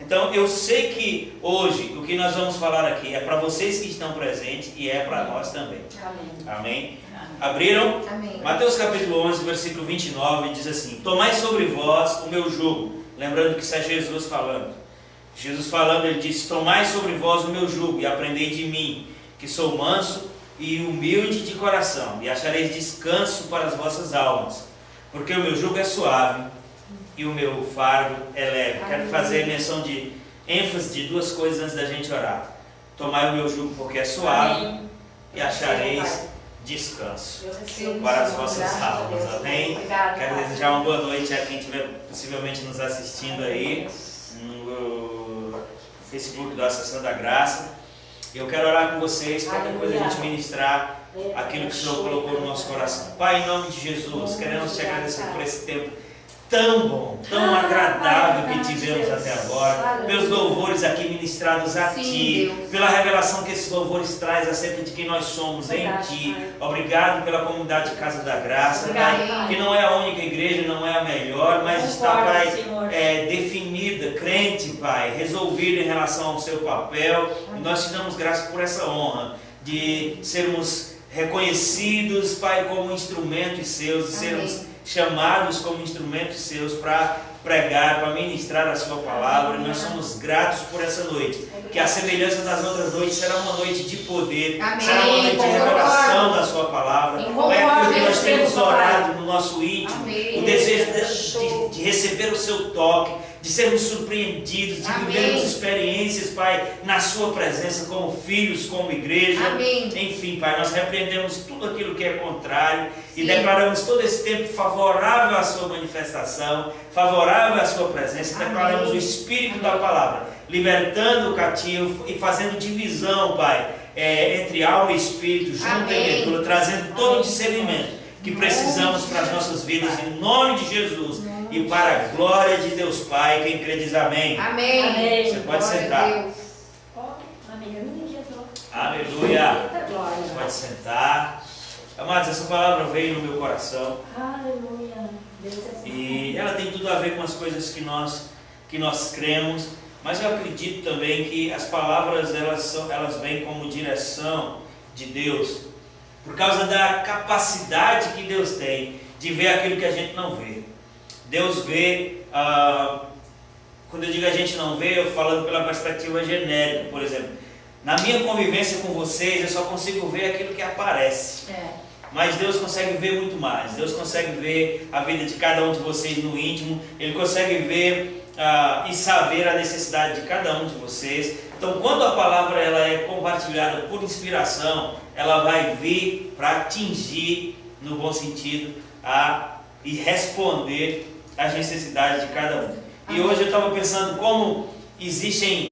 Então eu sei que hoje o que nós vamos falar aqui é para vocês que estão presentes e é para nós também. Amém. Amém? Abriram? Amém. Mateus capítulo 11, versículo 29 diz assim: tomai sobre vós o meu jugo. Lembrando que isso é Jesus falando. Jesus falando, ele disse: tomai sobre vós o meu jugo e aprendei de mim, que sou manso e humilde de coração, e achareis descanso para as vossas almas, porque o meu jugo é suave e o meu fardo é leve. Quero fazer menção de ênfase de duas coisas antes da gente orar. Tomai o meu jugo porque é suave e achareis descanso para as vossas almas. Amém? Quero desejar uma boa noite a quem estiver possivelmente nos assistindo aí no Facebook da Associação da Graça. Eu quero orar com vocês para depois a gente ministrar aquilo que o Senhor colocou no nosso coração. Pai, em nome de Jesus, queremos te agradecer por esse tempo tão bom, tão agradável que tivemos até agora, pelos louvores aqui ministrados a Ti, pela revelação que esses louvores trazem acerca de quem nós somos em Ti. Obrigado pela comunidade de Casa da Graça, Pai, que não é a única igreja, não é a melhor, mas está, Pai, definida, crente, Pai, resolvida em relação ao seu papel. E nós te damos graça por essa honra de sermos reconhecidos, Pai, como instrumentos seus, de sermos chamados como instrumentos seus para pregar, para ministrar a sua palavra. E nós somos gratos por essa noite, que a semelhança das outras noites será uma noite de poder, será uma noite de revelação da sua palavra. É porque nós temos orado no nosso íntimo, o desejo de receber o seu toque, de sermos surpreendidos, de vivermos experiências, Pai, na sua presença como filhos, como igreja. Enfim, Pai, nós repreendemos tudo aquilo que é contrário e declaramos todo esse tempo favorável à sua manifestação, favorável à sua presença. Declaramos o Espírito da palavra, libertando o cativo e fazendo divisão, Pai, entre alma e Espírito, junto e medula, trazendo todo o discernimento que precisamos para as nossas vidas, em nome de Jesus. E para a glória de Deus Pai, quem crê diz amém. Amém. Você pode sentar. Aleluia. Você pode sentar. Amados, essa palavra veio no meu coração. Aleluia. E ela tem tudo a ver com as coisas que nós cremos. Mas eu acredito também que as palavras elas vêm como direção de Deus, por causa da capacidade que Deus tem de ver aquilo que a gente não vê. Deus vê, quando eu digo a gente não vê, eu falando pela perspectiva genérica, por exemplo. Na minha convivência com vocês, eu só consigo ver aquilo que aparece. Mas Deus consegue ver muito mais. Deus consegue ver a vida de cada um de vocês no íntimo. Ele consegue ver e saber a necessidade de cada um de vocês. Então, quando a palavra ela é compartilhada por inspiração, ela vai vir para atingir, no bom sentido, e responder às necessidades de cada um. E hoje eu estava pensando como existem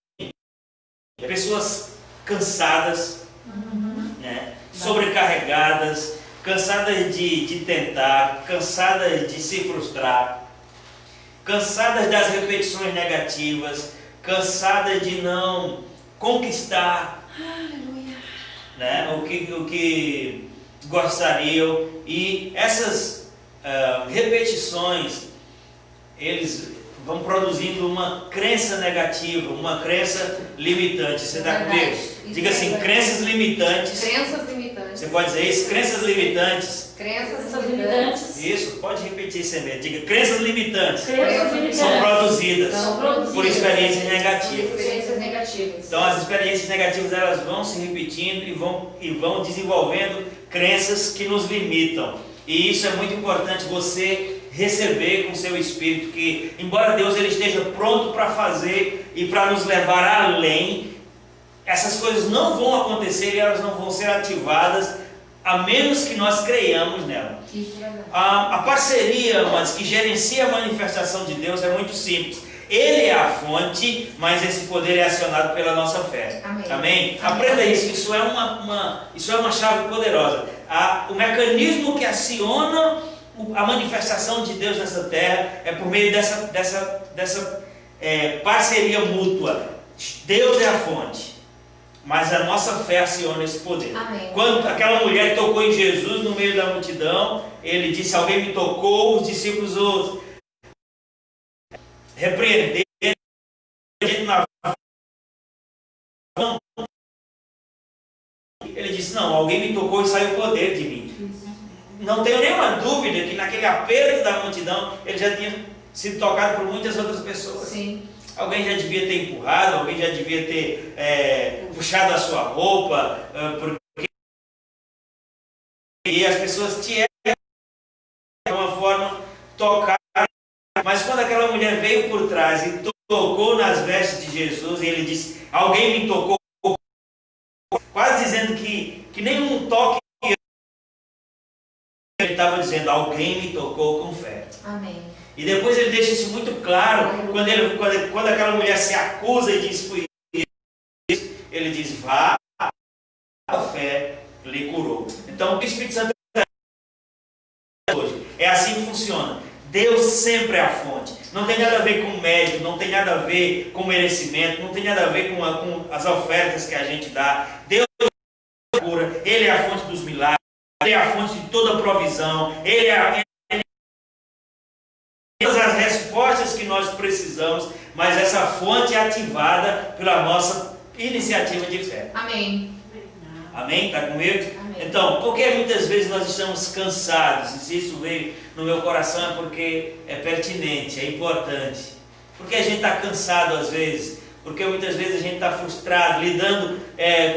pessoas cansadas, sobrecarregadas, cansadas de tentar, cansadas de se frustrar, cansadas das repetições negativas, cansadas de não conquistar o que gostariam. E essas repetições, eles vão produzindo uma crença negativa, uma crença limitante. Você está comigo? Diga assim, crenças limitantes. Crenças limitantes. Você pode dizer isso? Crenças limitantes. Crenças limitantes. Isso, pode repetir isso mesmo. Diga, crenças limitantes. Crenças limitantes. São produzidas por experiências Experiências negativas. Então as experiências negativas elas vão se repetindo e vão desenvolvendo crenças que nos limitam. E isso é muito importante você receber com o seu espírito, que embora Deus ele esteja pronto para fazer e para nos levar além, essas coisas não vão acontecer e elas não vão ser ativadas a menos que nós creiamos nela. A parceria, mas que gerencia a manifestação de Deus é muito simples. Ele é a fonte, mas esse poder é acionado pela nossa fé. Amém? Aprenda isso. Isso é uma chave poderosa. O mecanismo que aciona a manifestação de Deus nessa terra é por meio dessa parceria mútua. Deus é a fonte, mas a nossa fé aciona esse poder. Quando aquela mulher tocou em Jesus no meio da multidão, ele disse: alguém me tocou. Os discípulos repreenderam. A gente Ele disse, não, alguém me tocou e saiu poder de mim. Não tenho nenhuma dúvida que naquele aperto da multidão, ele já tinha sido tocado por muitas outras pessoas. Sim. Alguém já devia ter empurrado, alguém já devia ter puxado a sua roupa, porque e as pessoas tinham de uma forma tocar. Mas quando aquela mulher veio por trás e tocou nas vestes de Jesus, e ele disse, alguém me tocou, quase dizendo que nenhum toque, ele estava dizendo, alguém me tocou com fé. Amém. E depois ele deixa isso muito claro, quando aquela mulher se acusa e diz, fui isso, ele diz, vá, a fé lhe curou. Então o Espírito Santo hoje é assim que funciona. Deus sempre é a fonte. Não tem nada a ver com mérito, não tem nada a ver com merecimento, não tem nada a ver com as ofertas que a gente dá. Deus é a cura, Ele é a fonte dos milagres, Ele é a fonte de toda provisão, Ele é todas as respostas que nós precisamos, mas essa fonte é ativada pela nossa iniciativa de fé. Amém. Amém? Está comigo? Amém. Então, por que muitas vezes nós estamos cansados? E se isso veio no meu coração é porque é pertinente, é importante. Porque a gente está cansado às vezes, porque muitas vezes a gente está frustrado, lidando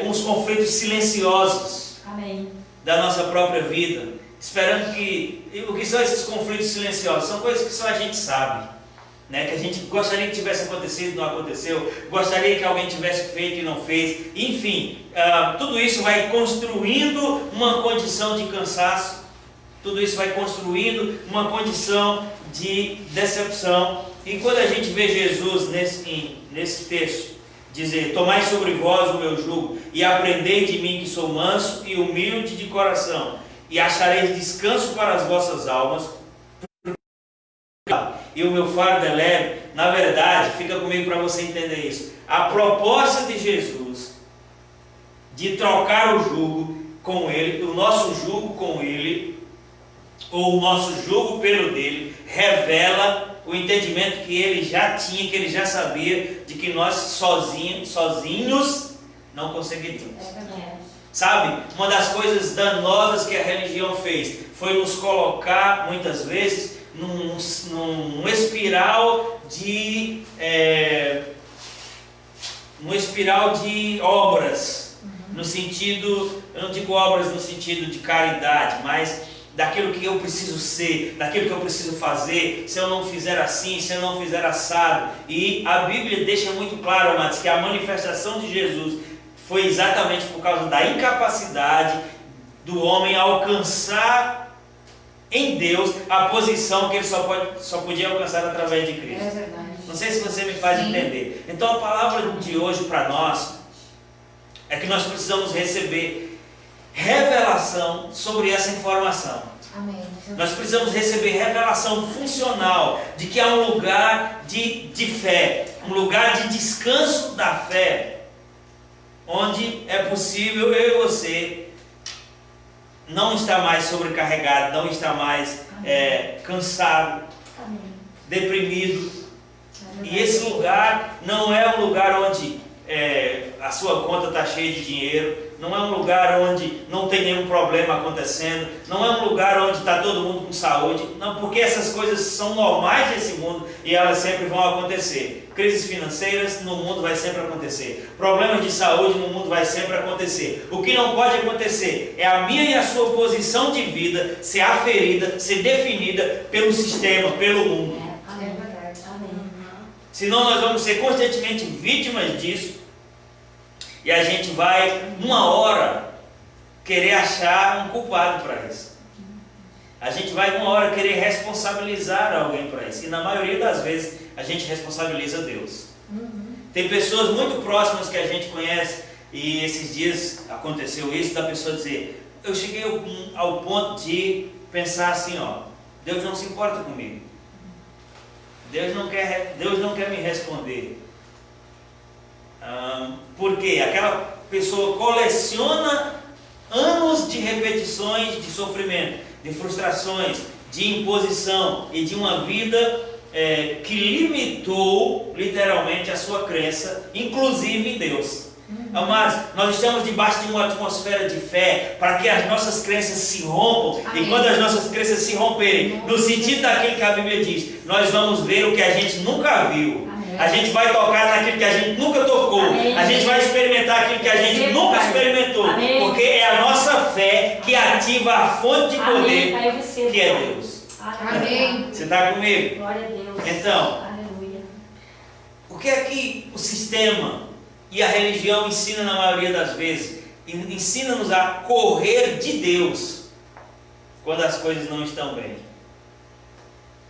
com os conflitos silenciosos. Amém. Da nossa própria vida, esperando que... O que são esses conflitos silenciosos? São coisas que só a gente sabe, né? Que a gente gostaria que tivesse acontecido, não aconteceu, gostaria que alguém tivesse feito e não fez, enfim, tudo isso vai construindo uma condição de cansaço, tudo isso vai construindo uma condição de decepção. E quando a gente vê Jesus nesse texto dizer, tomai sobre vós o meu jugo e aprendei de mim que sou manso e humilde de coração, e achareis descanso para as vossas almas, e o meu fardo é leve. Na verdade, fica comigo para você entender isso, a proposta de Jesus de trocar o jugo com Ele, o nosso jugo com Ele, ou o nosso jugo pelo dele, revela o entendimento que Ele já tinha, que Ele já sabia, de que nós sozinhos não conseguiríamos. Sabe, uma das coisas danosas que a religião fez foi nos colocar, muitas vezes, num espiral de obras, no sentido, eu não digo obras no sentido de caridade, mas daquilo que eu preciso ser, daquilo que eu preciso fazer, se eu não fizer assim, se eu não fizer assado. E a Bíblia deixa muito claro, amados, que a manifestação de Jesus foi exatamente por causa da incapacidade do homem alcançar em Deus a posição que ele só podia alcançar através de Cristo. É verdade. Não sei se você me faz entender. Então a palavra de hoje para nós é que nós precisamos receber revelação sobre essa informação. Amém. Nós precisamos receber revelação funcional de que há um lugar de fé, um lugar de descanso da fé, onde é possível eu e você não estar mais sobrecarregado, não estar mais cansado, Amém. deprimido. E esse lugar não é um lugar onde a sua conta está cheia de dinheiro, não é um lugar onde não tem nenhum problema acontecendo, não é um lugar onde está todo mundo com saúde, não, porque essas coisas são normais desse mundo e elas sempre vão acontecer. Crises financeiras no mundo vai sempre acontecer, problemas de saúde no mundo vai sempre acontecer. O que não pode acontecer é a minha e a sua posição de vida ser aferida, ser definida pelo sistema, pelo mundo. Amém. Verdade. Amém. Senão nós vamos ser constantemente vítimas disso. E a gente vai, uma hora, querer achar um culpado para isso. A gente vai, uma hora, querer responsabilizar alguém para isso. E na maioria das vezes, a gente responsabiliza Deus. Tem pessoas muito próximas que a gente conhece, e esses dias aconteceu isso, da pessoa dizer, eu cheguei ao ponto de pensar assim, ó, Deus não se importa comigo. Deus não quer me responder. Porque aquela pessoa coleciona anos de repetições de sofrimento, de frustrações, de imposição e de uma vida que limitou literalmente a sua crença, inclusive em Deus. Amados, nós estamos debaixo de uma atmosfera de fé para que as nossas crenças se rompam. Amém. E quando as nossas crenças se romperem, no sentido daquilo que a Bíblia diz, nós vamos ver o que a gente nunca viu. Amém. A gente vai tocar naquilo que a gente nunca tocou. Amém. A gente vai experimentar aquilo que a gente Sim, nunca Pai. experimentou. Amém. Porque é a nossa fé que ativa a fonte de Amém. poder, Pai, eu recebo, que é Pai. Deus. Amém. Você está comigo? Glória a Deus. Então, Aleluia. o que é que o sistema e a religião ensina na maioria das vezes? Ensina-nos a correr de Deus quando as coisas não estão bem.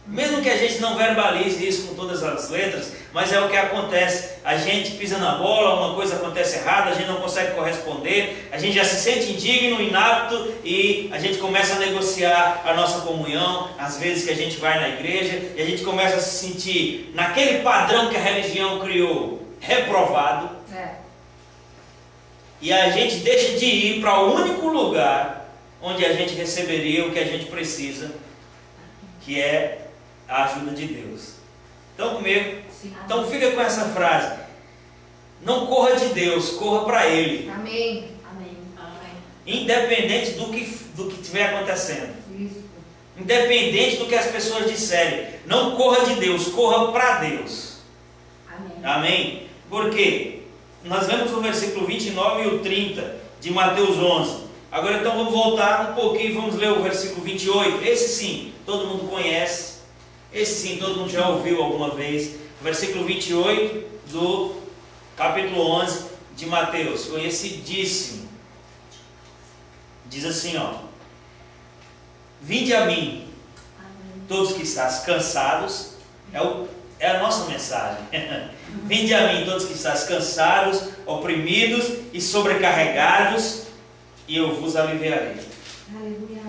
Mesmo que a gente não verbalize isso com todas as letras, mas é o que acontece. A gente pisa na bola, uma coisa acontece errada, a gente não consegue corresponder, a gente já se sente indigno, inapto e a gente começa a negociar a nossa comunhão, às vezes que a gente vai na igreja e a gente começa a se sentir naquele padrão que a religião criou, reprovado. E a gente deixa de ir para o único lugar onde a gente receberia o que a gente precisa, que é a ajuda de Deus. Estão comigo? Sim. Então fica com essa frase. Não corra de Deus, corra para Ele. Amém. Amém. Amém. Independente do que estiver acontecendo. Isso. Independente do que as pessoas disserem. Não corra de Deus, corra para Deus. Amém. Amém? Por quê? Nós vemos o versículo 29 e o 30 de Mateus 11. Agora então vamos voltar um pouquinho e vamos ler o versículo 28. Esse sim, todo mundo conhece. Esse sim, todo mundo já ouviu alguma vez. Versículo 28 do capítulo 11 de Mateus. Conhecidíssimo. Diz assim, ó. Vinde a mim, todos que estáis cansados. É a nossa mensagem. Vinde a mim, todos que estáis cansados, oprimidos e sobrecarregados, e eu vos aliviarei. Aleluia.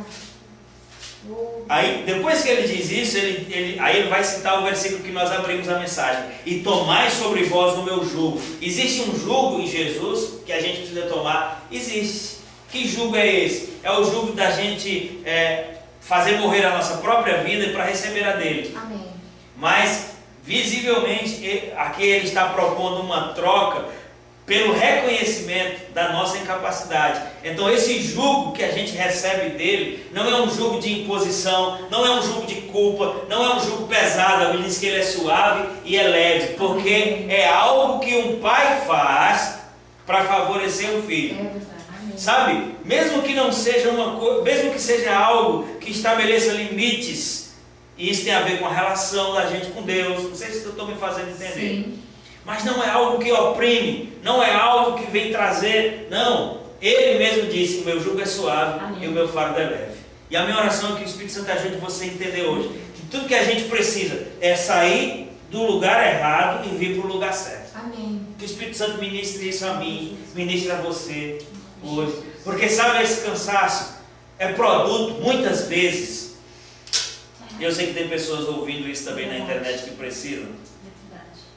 Aí, depois que ele diz isso, aí ele vai citar o versículo que nós abrimos a mensagem. E tomai sobre vós o meu jugo. Existe um jugo em Jesus que a gente precisa tomar? Existe. Que jugo é esse? É o jugo da gente fazer morrer a nossa própria vida para receber a dele. Amém. Mas, visivelmente, aqui ele está propondo uma troca pelo reconhecimento da nossa incapacidade. Então esse jugo que a gente recebe dele não é um jugo de imposição, não é um jugo de culpa, não é um jugo pesado. Ele diz que ele é suave e é leve, porque é algo que um pai faz para favorecer o filho. Sabe? Mesmo que não seja uma coisa, mesmo que seja algo que estabeleça limites, e isso tem a ver com a relação da gente com Deus. Não sei se eu estou me fazendo entender. Sim. Mas não é algo que oprime, não é algo que vem trazer, não. Ele mesmo disse, o meu jugo é suave. Amém. E o meu fardo é leve. E a minha oração é que o Espírito Santo ajude você a entender hoje, que tudo que a gente precisa é sair do lugar errado e vir para o lugar certo. Amém. Que o Espírito Santo ministre isso a mim, ministre a você hoje. Porque sabe, esse cansaço é produto, muitas vezes, e eu sei que tem pessoas ouvindo isso também na internet que precisam.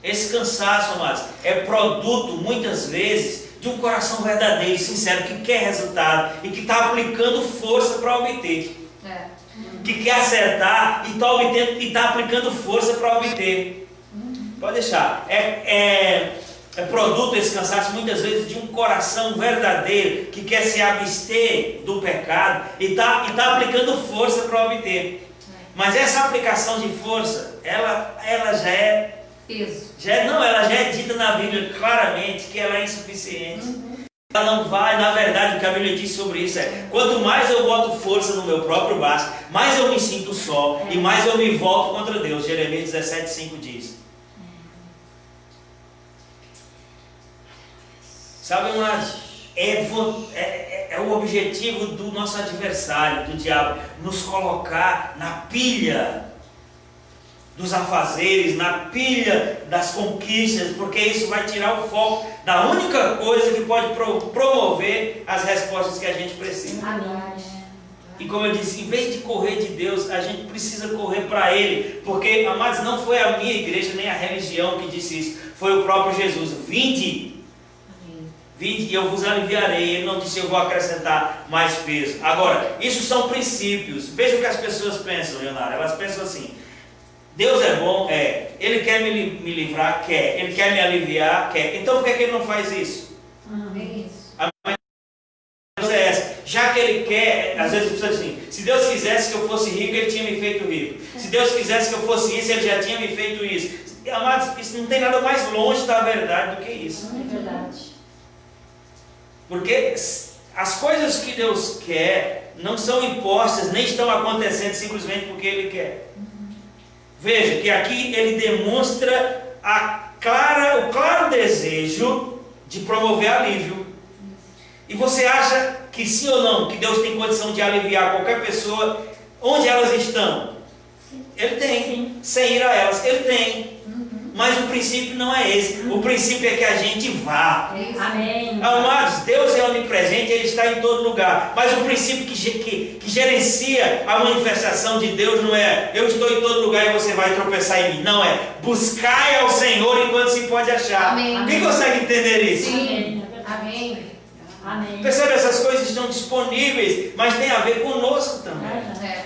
Esse cansaço, amados, é produto, muitas vezes, de um coração verdadeiro e sincero, que quer resultado e que está aplicando força para obter. Que quer acertar e está aplicando força para obter. Pode deixar. É produto, esse cansaço, muitas vezes, de um coração verdadeiro que quer se abster do pecado e está aplicando força para obter. Mas essa aplicação de força, ela já é peso. Ela já é dita na Bíblia claramente que ela é insuficiente. Ela não vai, na verdade, o que a Bíblia diz sobre isso é: quanto mais eu boto força no meu próprio braço, mais eu me sinto só e mais eu me volto contra Deus. Jeremias 17,5 diz. Sabe, mas é o objetivo do nosso adversário, do diabo, nos colocar na pilha dos afazeres, na pilha das conquistas, porque isso vai tirar o foco da única coisa que pode promover as respostas que a gente precisa. Amém. E como eu disse, em vez de correr de Deus, a gente precisa correr para Ele, porque, amados, não foi a minha igreja nem a religião que disse isso, foi o próprio Jesus. Vinde e eu vos aliviarei. Ele não disse eu vou acrescentar mais peso. Agora, isso são princípios. Veja o que as pessoas pensam, Leonardo. Elas pensam assim: Deus é bom? É. Ele quer me livrar? Quer. Ele quer me aliviar? Quer. Então por que ele não faz isso? já que Ele quer, às vezes precisa assim, se Deus quisesse que eu fosse rico, Ele tinha me feito rico. Se Deus quisesse que eu fosse isso, Ele já tinha me feito isso. Amados, isso não tem nada mais longe da verdade do que isso. É verdade. Porque as coisas que Deus quer não são impostas, nem estão acontecendo simplesmente porque Ele quer. Veja que aqui Ele demonstra o claro desejo de promover alívio. E você acha que sim ou não, que Deus tem condição de aliviar qualquer pessoa onde elas estão? Ele tem. Sim. Sem ir a elas, Ele tem. Mas o princípio não é esse. O princípio é que a gente vá. Amém. Amados, Deus é onipresente, Ele está em todo lugar. Mas o princípio que gerencia a manifestação de Deus não é eu estou em todo lugar e você vai tropeçar em mim. Não, é buscai ao Senhor enquanto se pode achar. Amém. Quem consegue entender isso? Sim. Amém. Amém. Percebe, essas coisas estão disponíveis, mas tem a ver conosco também.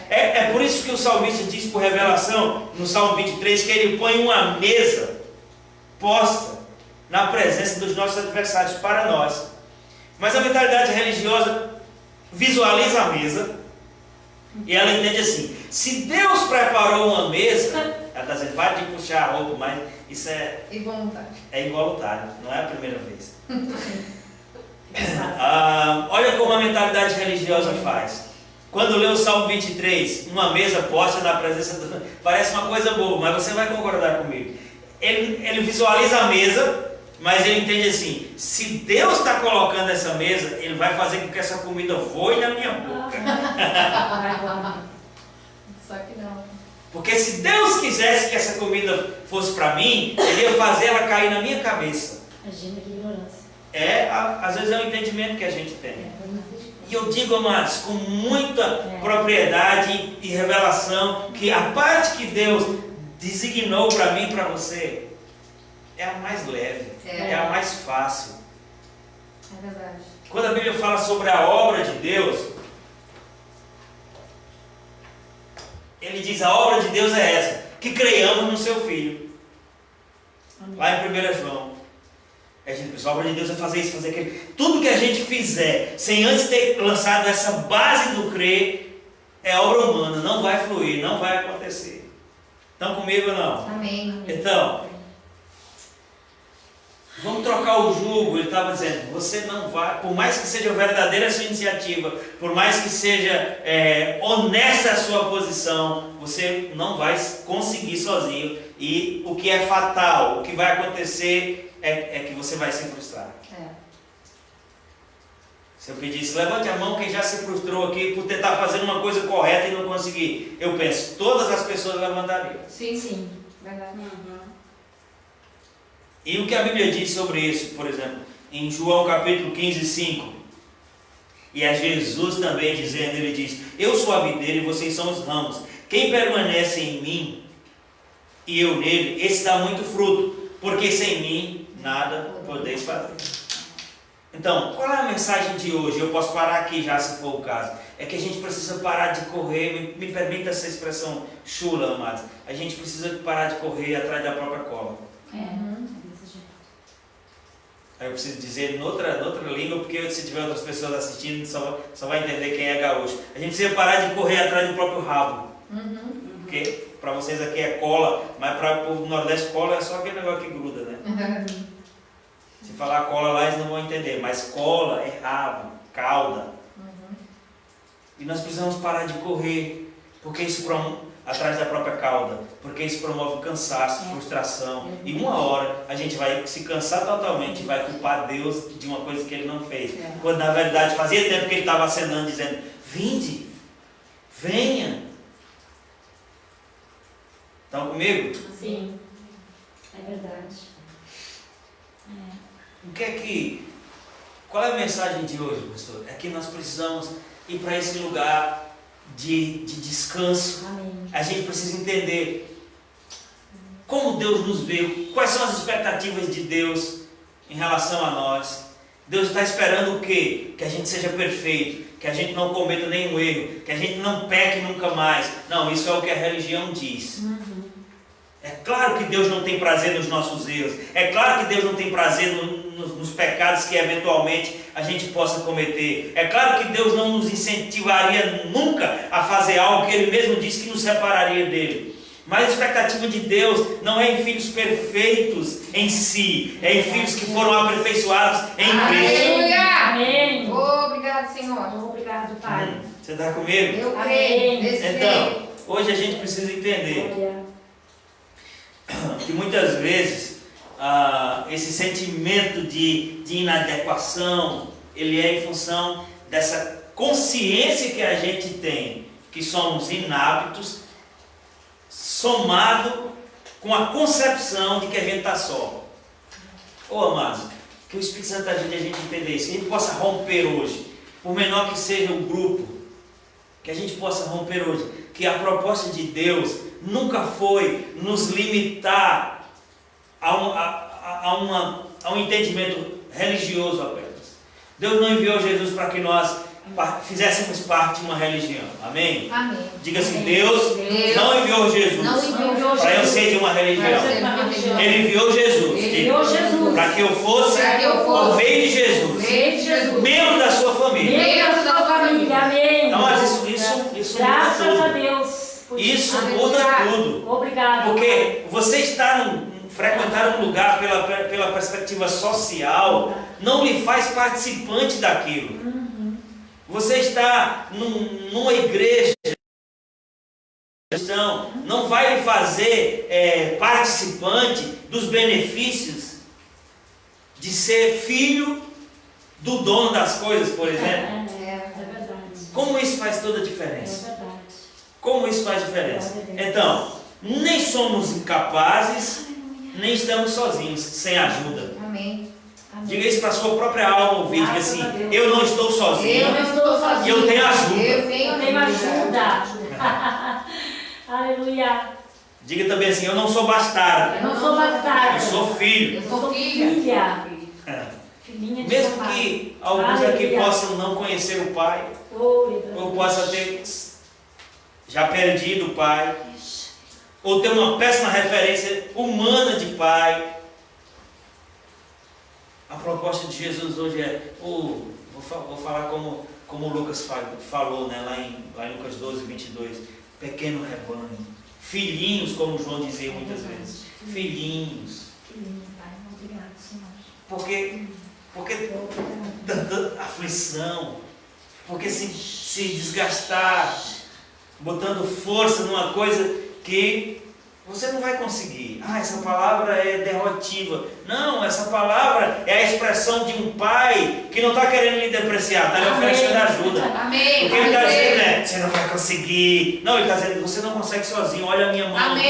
É por isso que o salmista diz por revelação, no Salmo 23, que ele põe uma mesa posta na presença dos nossos adversários para nós. Mas a mentalidade religiosa visualiza a mesa e ela entende assim: se Deus preparou uma mesa, ela está dizendo, para de puxar a roupa, mas isso é involuntário, não é a primeira vez. Olha como a mentalidade religiosa faz. Quando lê o Salmo 23, uma mesa posta na presença do... Parece uma coisa boa, mas você vai concordar comigo. Ele visualiza a mesa, mas ele entende assim: se Deus está colocando essa mesa, Ele vai fazer com que essa comida voe na minha boca. Só que não. Porque se Deus quisesse que essa comida fosse para mim, Ele ia fazer ela cair na minha cabeça. Imagina que ignorância. Às vezes é o entendimento que a gente tem. E eu digo, amados, com muita propriedade e revelação, que a parte que Deus designou para mim e para você é a mais leve, é a mais fácil. É verdade. Quando a Bíblia fala sobre a obra de Deus, Ele diz: a obra de Deus é essa, que creiamos no Seu Filho. Amém. Lá em 1 João. A obra de Deus é fazer isso, fazer aquilo. Tudo que a gente fizer, sem antes ter lançado essa base do crer, é obra humana, não vai fluir, não vai acontecer. Estão comigo ou não? Amém. Então, vamos trocar o jugo. Ele estava dizendo, você não vai, por mais que seja verdadeira a sua iniciativa, por mais que seja honesta a sua posição, você não vai conseguir sozinho. E o que é fatal, o que vai acontecer é que você vai se frustrar. Se eu pedisse, levante a mão quem já se frustrou aqui por tentar fazer uma coisa correta e não conseguir. Eu penso, todas as pessoas levantariam. Sim, verdade. E o que a Bíblia diz sobre isso, por exemplo, em João capítulo 15, 5. E é Jesus também dizendo, ele diz: eu sou a videira e vocês são os ramos. Quem permanece em mim e eu nele, esse dá muito fruto, porque sem mim nada podeis fazer. Então, qual é a mensagem de hoje? Eu posso parar aqui já, se for o caso. É que a gente precisa parar de correr, me permita essa expressão chula, amados. A gente precisa parar de correr atrás da própria cola. Aí eu preciso dizer em outra língua, porque se tiver outras pessoas assistindo, só vai entender quem é gaúcho. A gente precisa parar de correr atrás do próprio rabo. Porque para vocês aqui é cola, mas para o Nordeste cola é só aquele negócio que gruda, né? Se falar cola lá, eles não vão entender, mas cola é rabo, cauda. E nós precisamos parar de correr, porque isso atrás da própria cauda, porque isso promove cansaço, frustração. E uma hora a gente vai se cansar totalmente e vai culpar Deus de uma coisa que Ele não fez. Quando na verdade fazia tempo que Ele estava acenando, dizendo: vinde, venha. Estão comigo? Sim, é verdade. Qual é a mensagem de hoje, pastor? É que nós precisamos ir para esse lugar de descanso. Amém. A gente precisa entender como Deus nos vê, quais são as expectativas de Deus em relação a nós. Deus está esperando o quê? Que a gente seja perfeito, que a gente não cometa nenhum erro, que a gente não peque nunca mais. Não, isso é o que a religião diz. É claro que Deus não tem prazer nos nossos erros. É claro que Deus não tem prazer nos pecados que eventualmente a gente possa cometer. É claro que Deus não nos incentivaria nunca a fazer algo que Ele mesmo disse que nos separaria dele. Mas a expectativa de Deus não é em filhos perfeitos em si, é em filhos que foram aperfeiçoados em Cristo. Aleluia! Amém. Obrigado, Senhor. Obrigado, Pai. Você está comigo? Eu creio. Desse jeito. Então, hoje a gente precisa entender Glória. que muitas vezes esse sentimento de inadequação, ele é em função dessa consciência que a gente tem, que somos inaptos, somado com a concepção de que a gente está só. Ô amados, que o Espírito Santo ajude a gente a entender isso, que a gente possa romper hoje, por menor que seja o grupo, que a gente possa romper hoje, que a proposta de Deus nunca foi nos limitar a um entendimento religioso apenas. Deus não enviou Jesus para que nós fizéssemos parte de uma religião. Amém? Amém. Diga assim, Deus não enviou Jesus para eu ser de uma religião. Ele enviou Jesus. Para que eu fosse por meio de Jesus. Membro da sua família. Membro da sua família. Amém. Então, mas isso Graças muda a tudo. Deus. Isso muda tudo. Obrigado. Porque você está frequentar um lugar pela perspectiva social não lhe faz participante daquilo. Você está numa igreja, não vai lhe fazer participante dos benefícios de ser filho do dono das coisas, por exemplo. É verdade. Como isso faz toda a É diferença? verdade. Como isso faz diferença? Então, nem somos incapazes, nem estamos sozinhos, sem ajuda. Amém. Diga isso para a sua própria alma ouvir. Diga assim, eu não estou sozinho. Eu não estou sozinho. Eu tenho ajuda. Eu tenho ajuda. Aleluia. Diga também assim, eu não sou bastardo. Eu não sou bastardo. Eu sou filho. Eu sou filha. Filha. Filhinha de Mesmo papai. que alguns aqui possam não conhecer o Pai, ou possa ter já perdido o Pai, ou ter uma péssima referência humana de Pai, a proposta de Jesus hoje é, vou falar como o Lucas falou, né, lá em Lucas 12, 22, pequeno rebanho, filhinhos, como João dizia muitas vezes, filhinhos. Filhinho, Pai. Obrigado, Senhor. Porque tanta aflição, porque se desgastar, botando força numa coisa que você não vai conseguir. Essa palavra é derrotiva. Não, essa palavra é a expressão de um pai que não está querendo lhe depreciar, está lhe oferecendo ajuda. Amém. O que ele está dizendo é, você não vai conseguir. Não, ele está dizendo, você não consegue sozinho, olha a minha mão aqui.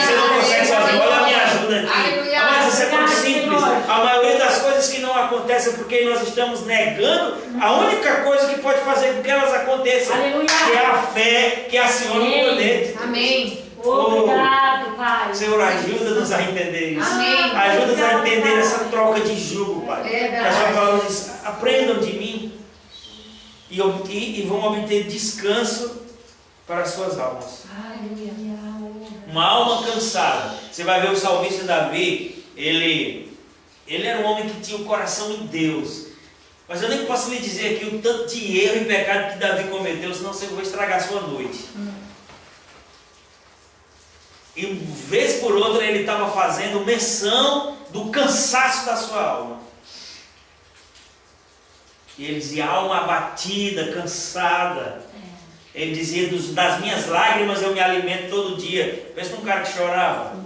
Você não consegue sozinho, olha a minha ajuda aqui. Mas isso é tão simples. A maioria das coisas que não acontecem porque nós estamos negando a única coisa que pode fazer com que elas aconteçam, que é a fé que aciona o poder. Amém. Obrigado, Pai. Senhor, ajuda-nos a entender isso. Amém. Ajuda-nos a entender essa troca de jugo, Pai. Verdade. A sua palavra diz, aprendam de mim e vão obter descanso para as suas almas. Aleluia. Uma alma cansada. Você vai ver o salmista Davi, ele era um homem que tinha o coração em Deus. Mas eu nem posso lhe dizer aqui o tanto de erro e pecado que Davi cometeu, senão você vai estragar a sua noite. E vez por outra ele estava fazendo menção do cansaço da sua alma. E ele dizia, alma abatida, cansada. Ele dizia, das minhas lágrimas eu me alimento todo dia. Pensa num cara que chorava.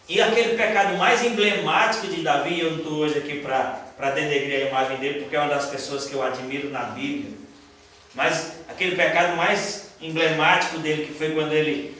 E aquele pecado mais emblemático de Davi, eu não estou hoje aqui para denegrir a imagem dele, porque é uma das pessoas que eu admiro na Bíblia. Mas aquele pecado mais emblemático dele, que foi quando ele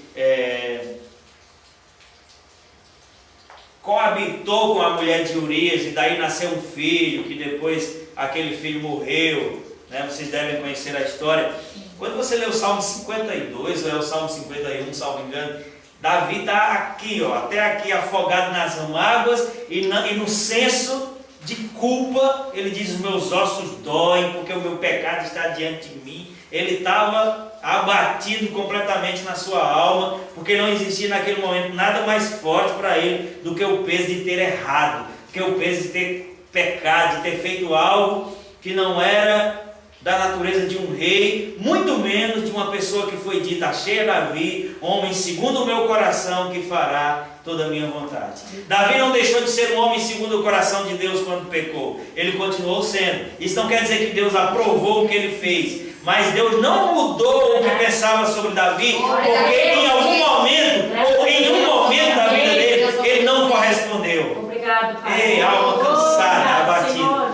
coabitou com a mulher de Urias, e daí nasceu um filho, que depois aquele filho morreu, né? Vocês devem conhecer a história. Quando você lê o Salmo 52, ou é o Salmo 51, salvo engano, Davi está aqui, até aqui, afogado nas mágoas e no senso de culpa. Ele diz: os meus ossos doem, porque o meu pecado está diante de mim. Ele estava abatido completamente na sua alma, porque não existia naquele momento nada mais forte para ele do que o peso de ter errado, do que o peso de ter pecado, de ter feito algo que não era da natureza de um rei, muito menos de uma pessoa que foi dita: cheia Davi, homem segundo o meu coração, que fará toda a minha vontade. Davi não deixou de ser um homem segundo o coração de Deus quando pecou. Ele continuou sendo. Isso não quer dizer que Deus aprovou o que ele fez, mas Deus não mudou o que pensava sobre Davi, porque em algum momento, ou em um momento da vida dele, ele não correspondeu. Obrigado, Pai. Ei, alma cansada, abatida. Senhor.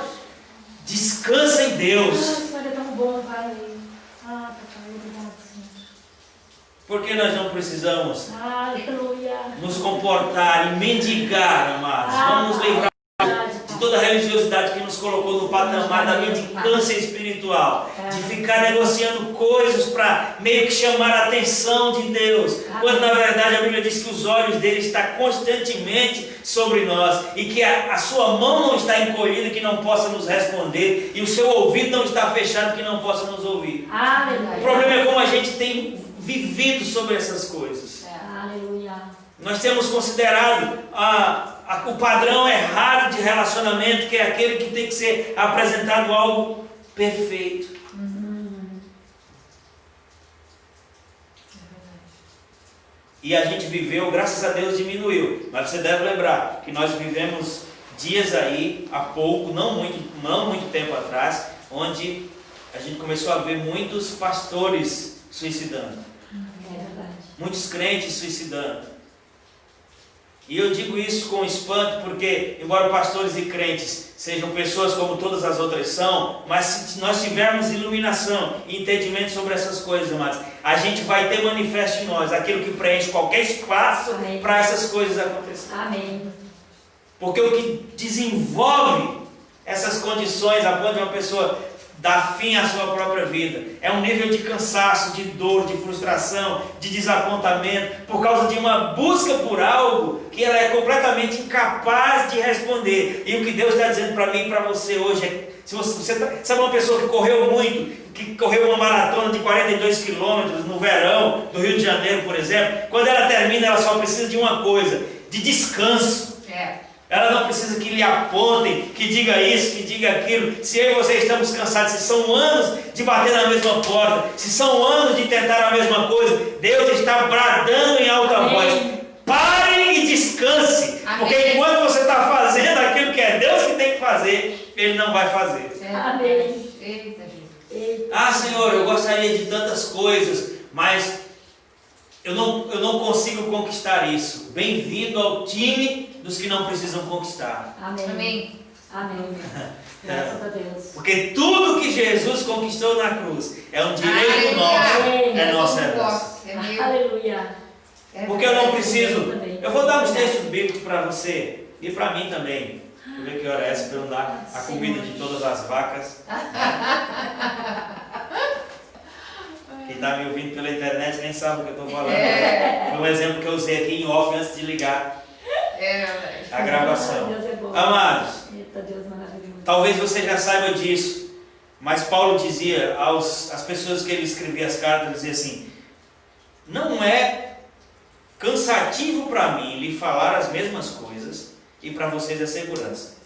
Descansa em Deus. Senhor, é tão bom, Pai. Papai, obrigado, Senhor. Porque nós não precisamos Aleluia. nos comportar e mendigar, amados. Vamos livrar de toda a religiosidade que nos colocou no patamar da mendicância espiritual, de ficar negociando coisas para meio que chamar a atenção de Deus, quando na verdade a Bíblia diz que os olhos dele estão constantemente sobre nós, e que a sua mão não está encolhida que não possa nos responder, e o seu ouvido não está fechado que não possa nos ouvir. Aleluia. O problema é como a gente tem vivido sobre essas coisas. Aleluia. Nós temos considerado o padrão errado de relacionamento, que é aquele que tem que ser apresentado algo perfeito. E a gente viveu, graças a Deus diminuiu, mas você deve lembrar que nós vivemos dias aí, há pouco, não muito tempo atrás, onde a gente começou a ver muitos pastores suicidando, muitos crentes suicidando. E eu digo isso com espanto, porque embora pastores e crentes sejam pessoas como todas as outras são, mas se nós tivermos iluminação e entendimento sobre essas coisas, amados, a gente vai ter manifesto em nós aquilo que preenche qualquer espaço para essas coisas acontecerem. Amém. Porque o que desenvolve essas condições a ponto de uma pessoa dar fim à sua própria vida é um nível de cansaço, de dor, de frustração, de desapontamento, por causa de uma busca por algo que ela é completamente incapaz de responder. E o que Deus está dizendo para mim e para você hoje é: se você sabe uma pessoa que correu muito, que correu uma maratona de 42 quilômetros no verão do Rio de Janeiro, por exemplo, quando ela termina, ela só precisa de uma coisa: de descanso. Ela não precisa que lhe apontem, que diga isso, que diga aquilo. Se eu e você estamos cansados, se são anos de bater na mesma porta, se são anos de tentar a mesma coisa, Deus está bradando em alta voz: pare e descanse. Amém. Porque enquanto você está fazendo aquilo que é Deus que tem que fazer, Ele não vai fazer. Amém. Eita, Jesus. Ah, Senhor, eu gostaria de tantas coisas, mas eu não consigo conquistar isso. Bem-vindo ao time dos que não precisam conquistar. Amém. Amém. Amém. Graças a Deus. Porque tudo que Jesus conquistou na cruz é um direito nosso, é nossa herança. É meu. Aleluia. Porque eu não preciso. Eu vou dar uns textos bíblicos para você e para mim também. Deixa eu ver que hora é essa para eu não dar a comida de todas as vacas. Quem está me ouvindo pela internet nem sabe o que eu estou falando. Foi um exemplo que eu usei aqui em off antes de ligar a gravação. Deus é bom. Amados, Eita, Deus maravilhoso. talvez você já saiba disso, mas Paulo dizia às pessoas que ele escrevia as cartas, ele dizia assim: não é cansativo para mim lhe falar as mesmas coisas, e para vocês é segurança.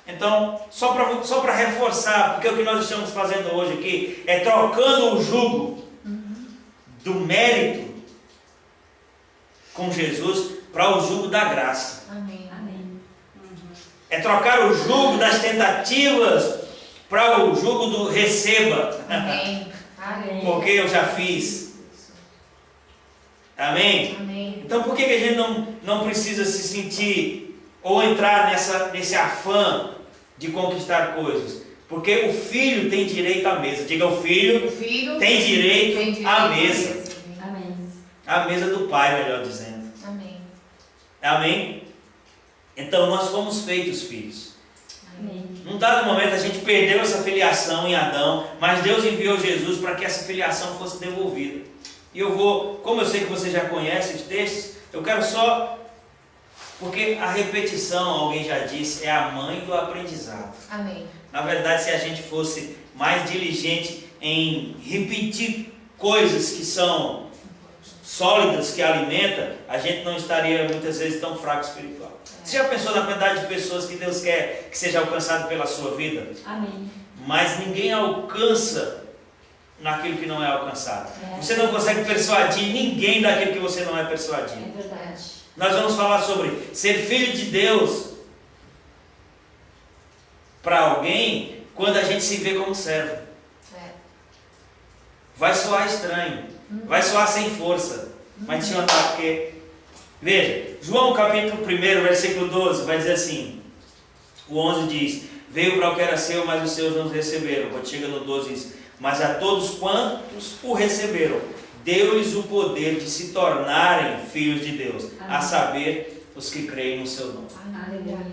Então, só para reforçar, porque o que nós estamos fazendo hoje aqui é trocando o jugo do mérito com Jesus para o jugo da graça. Amém. Amém. É trocar o jugo das tentativas para o jugo do receba. Amém. Amém. Porque eu já fiz. Amém? Amém. Então por que a gente não precisa se sentir ou entrar nesse afã de conquistar coisas? Porque o filho tem direito à mesa. Diga: o filho, tem direito à mesa. Amém. A mesa do Pai, melhor dizendo. Amém. Amém? Então nós fomos feitos filhos. Amém. Num dado momento a gente perdeu essa filiação em Adão, mas Deus enviou Jesus para que essa filiação fosse devolvida. E eu vou, como eu sei que você já conhece os textos, eu quero só Porque a repetição, alguém já disse, é a mãe do aprendizado. Amém. Na verdade, se a gente fosse mais diligente em repetir coisas que são sólidas, que alimentam, a gente não estaria muitas vezes tão fraco espiritual. Você já pensou na quantidade de pessoas que Deus quer que seja alcançado pela sua vida? Amém. Mas ninguém alcança naquilo que não é alcançado. Você não consegue persuadir ninguém daquilo que você não é persuadido. É verdade. Nós vamos falar sobre ser filho de Deus para alguém quando a gente se vê como servo. Vai soar estranho, vai soar sem força, mas deixa eu notar porque... Veja, João capítulo 1, versículo 12, vai dizer assim, o 11 diz, veio para o que era seu, mas os seus não receberam. Quando chega no 12 diz, mas a todos quantos o receberam, deu-lhes o poder de se tornarem filhos de Deus, a saber, os que creem no seu nome. Aleluia.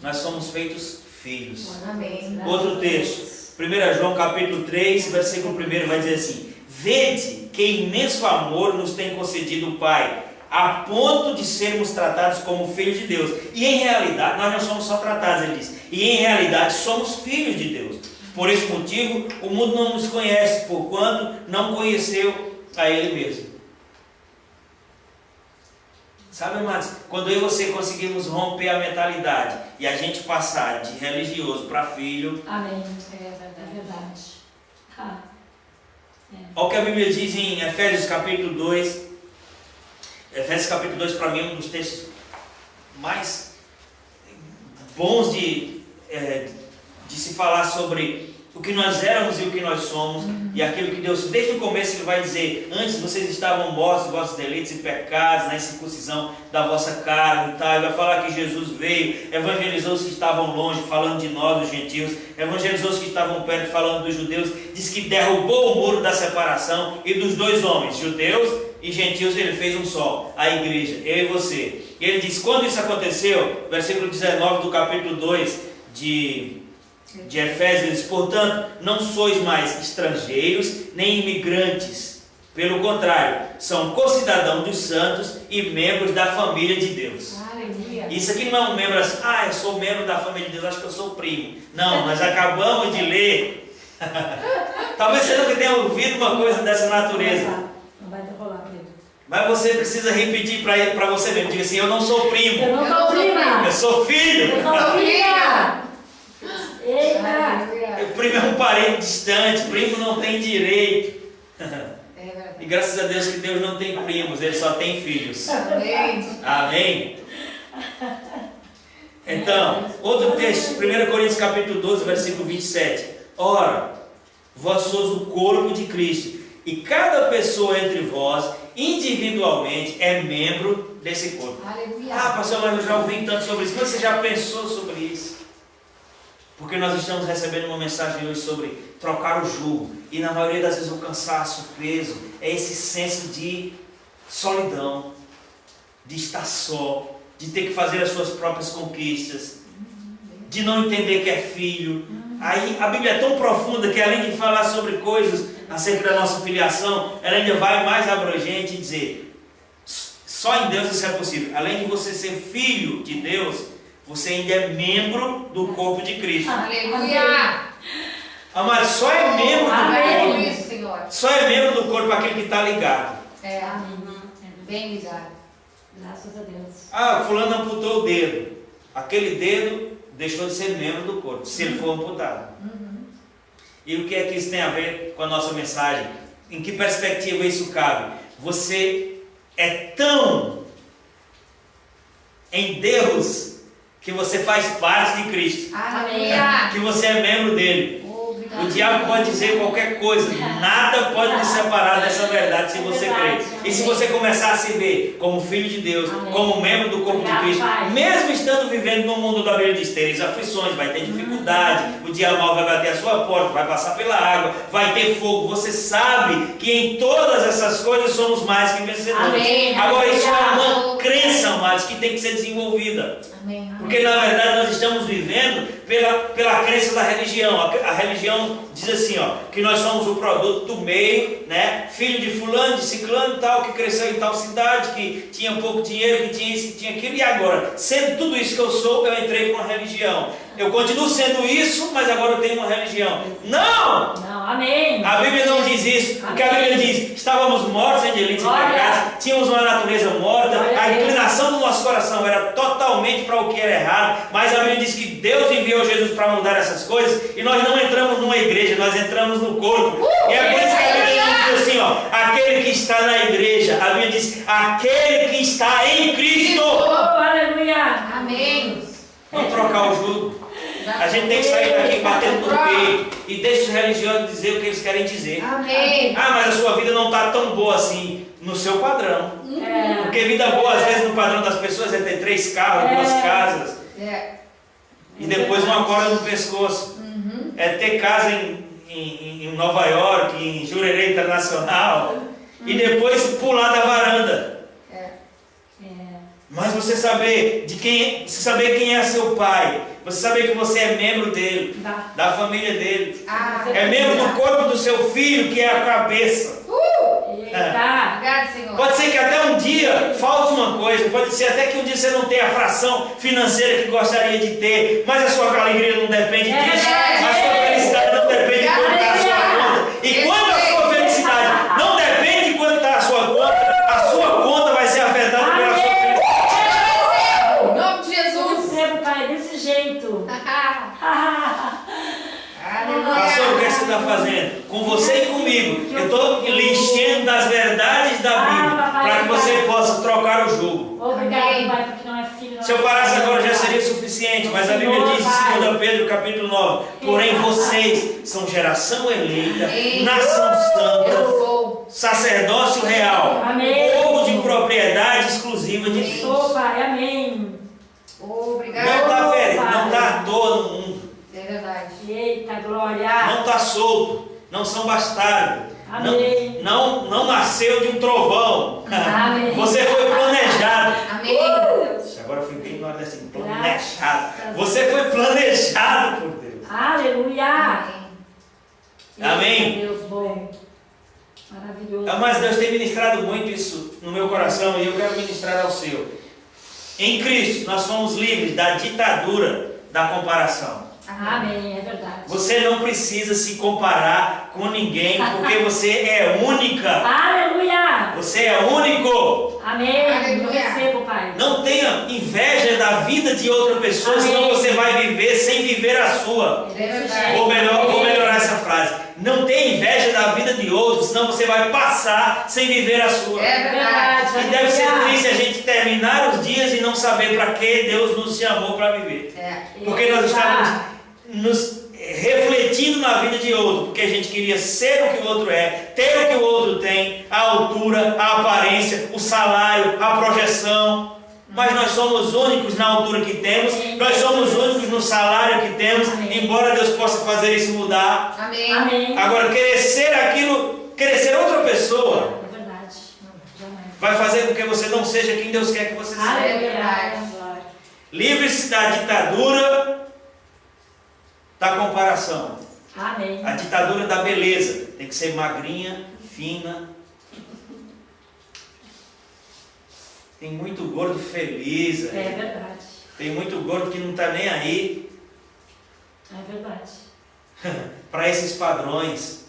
Nós somos feitos filhos. Amém. Outro texto, 1 João capítulo 3, versículo 1 vai dizer assim, vede que imenso amor nos tem concedido o Pai, a ponto de sermos tratados como filhos de Deus. E em realidade, nós não somos só tratados, ele diz, e em realidade somos filhos de Deus. Por esse motivo, o mundo não nos conhece, porquanto não conheceu a Ele mesmo. Sabe, amados, quando eu e você conseguimos romper a mentalidade e a gente passar de religioso para filho... Amém. É verdade. Olha o que a Bíblia diz em Efésios capítulo 2. Efésios capítulo 2 para mim é um dos textos mais bons de se falar sobre o que nós éramos e o que nós somos, e aquilo que Deus, desde o começo Ele vai dizer, antes vocês estavam mortos, vossos delitos e pecados, na incircuncisão da vossa carne e tal. Ele vai falar que Jesus veio, evangelizou os que estavam longe, falando de nós, os gentios, evangelizou os que estavam perto, falando dos judeus, diz que derrubou o muro da separação, e dos dois homens, judeus e gentios, Ele fez um só, a igreja, eu e você. E Ele diz, quando isso aconteceu, versículo 19 do capítulo 2 de Efésios, portanto, não sois mais estrangeiros, nem imigrantes. Pelo contrário, são concidadãos dos santos e membros da família de Deus. Aleluia. Isso aqui não é um membro assim, eu sou membro da família de Deus, acho que eu sou primo. Não, nós acabamos de ler. Talvez você nunca tenha ouvido uma coisa dessa natureza. Não vai rolar, Pedro. Mas você precisa repetir para você mesmo. Diga assim, eu não sou primo. Eu não sou prima. Eu sou filho. Eu sou filha. Eita. Primo é um parente distante, primo não tem direito. É E graças a Deus que Deus não tem primos, Ele só tem filhos. verdade. Amém? Então, outro texto, 1 Coríntios capítulo 12, versículo 27. Ora, vós sois o corpo de Cristo, e cada pessoa entre vós, individualmente, é membro desse corpo. Aleluia. Pastor, mas eu já ouvi tanto sobre isso. Mas você já pensou sobre isso? Porque nós estamos recebendo uma mensagem hoje sobre trocar o jugo. E na maioria das vezes o cansaço, o peso, é esse senso de solidão, de estar só, de ter que fazer as suas próprias conquistas, de não entender que é filho. Aí a Bíblia é tão profunda que além de falar sobre coisas acerca da nossa filiação, ela ainda vai mais abrangente e dizer, só em Deus isso é possível. Além de você ser filho de Deus, você ainda é membro do corpo de Cristo. Aleluia. Amado, só é membro do corpo. Isso, Senhor. Só é membro do corpo aquele que está ligado. Bem ligado. Graças a Deus. Fulano amputou o dedo. Aquele dedo deixou de ser membro do corpo, se ele for amputado. E o que é que isso tem a ver com a nossa mensagem? Em que perspectiva isso cabe? Você é tão em Deus que você faz parte de Cristo, Aleluia. que você é membro dele. Obrigado. O diabo pode dizer qualquer coisa, nada pode te separar dessa verdade se você crê. E se você começar a se ver como filho de Deus, como membro do corpo de Cristo, mesmo estando vivendo no mundo da Bíblia diz, tereis aflições, vai ter dificuldade, o dia mal vai bater a sua porta, vai passar pela água, vai ter fogo. Você sabe que em todas essas coisas somos mais que vencedores. Amém. Agora isso é uma crença, amados, que tem que ser desenvolvida. Amém. Porque na verdade nós estamos vivendo pela crença da religião. A religião diz assim, ó, que nós somos o produto do meio, né? Filho de fulano, de ciclano e tal, que cresceu em tal cidade, que tinha pouco dinheiro, que tinha isso, que tinha aquilo, e agora, sendo tudo isso que eu sou, eu entrei para uma religião. Eu continuo sendo isso, mas agora eu tenho uma religião. Não! Não, amém. A Bíblia não diz isso, porque a Bíblia diz: estávamos mortos em delitos e pecados, tínhamos uma natureza morta, a inclinação do nosso coração era totalmente para o que era errado, mas a Bíblia diz que Deus enviou Jesus para mudar essas coisas, e nós não entramos numa igreja, nós entramos no corpo. E é por isso que a Bíblia diz assim, ó, aquele que está na igreja, a Bíblia diz, aquele que está em Cristo. Oh, aleluia. Amém. Vamos trocar o jugo. A gente tem que sair daqui batendo no peito e deixa os religiosos dizer o que eles querem dizer. Amém. Ah, mas a sua vida não está tão boa assim no seu padrão. Porque vida boa, às vezes, no padrão das pessoas é ter 3 carros, 2 casas. E depois uma corda no pescoço. É ter casa em Nova York, em Jurerê Internacional. E depois pular da varanda. Mas você saber quem é seu pai, você saber que você é membro dele, da família dele, é membro do corpo do seu filho, que é a cabeça. Obrigado, Senhor. Pode ser que até um dia falte uma coisa, pode ser até que um dia você não tenha a fração financeira que gostaria de ter, mas a sua alegria não depende disso, a sua felicidade não depende de quanto está a sua conta. E quando a sua felicidade não depende de quanto está a sua conta vai ser afetada pela sua felicidade. Em nome de Jesus. Recebo, Pai, desse jeito. Pastor, o que você está fazendo? Com você e comigo. Eu estou lhe enchendo das verdades da Bíblia, para que você possa trocar o jugo. Obrigado, Pai, porque não é filho. Se eu parasse agora já seria suficiente, mas a Bíblia diz em 2 Pedro capítulo 9: porém vocês são geração eleita, nação santa, sacerdócio real, povo de propriedade exclusiva de Deus. Sou, Pai, amém. Obrigado. Não está férias, não está à toa no mundo. É verdade. Eita, glória. Não está solto, não são bastardos. Amém. Não nasceu de um trovão. Amém. Você foi planejado. Amém. Agora fui bem na hora assim, planejado. Você foi planejado por Deus. Aleluia. Amém. Deus bom. Maravilhoso. Mas Deus tem ministrado muito isso no meu coração e eu quero ministrar ao seu. Em Cristo nós fomos livres da ditadura da comparação. Amém, é verdade. Você não precisa se comparar com ninguém, porque você é única. Aleluia. Você é único. Amém. Aleluia. Eu recebo, Pai. Não tenha inveja da vida de outra pessoa, senão você vai viver sem viver a sua. É verdade. Vou melhorar essa frase. Não tenha inveja da vida de outros, senão você vai passar sem viver a sua. É verdade. E deve ser triste a gente terminar os dias e não saber para que Deus nos chamou para viver. Porque nós estávamos nos refletindo na vida de outro, porque a gente queria ser o que o outro é, ter o que o outro tem, a altura, a aparência, o salário, a projeção. Mas nós somos únicos na altura que temos, nós somos únicos no salário que temos, embora Deus possa fazer isso mudar. Amém. Amém. Agora, querer ser aquilo, querer ser outra pessoa, É verdade. Não, jamais. vai fazer com que você não seja quem Deus quer que você seja. verdade. Glória. Livre-se da ditadura da comparação. Amém. A ditadura da beleza. Tem que ser magrinha, fina. Tem muito gordo feliz. É verdade. Tem muito gordo que não está nem aí É verdade. para esses padrões.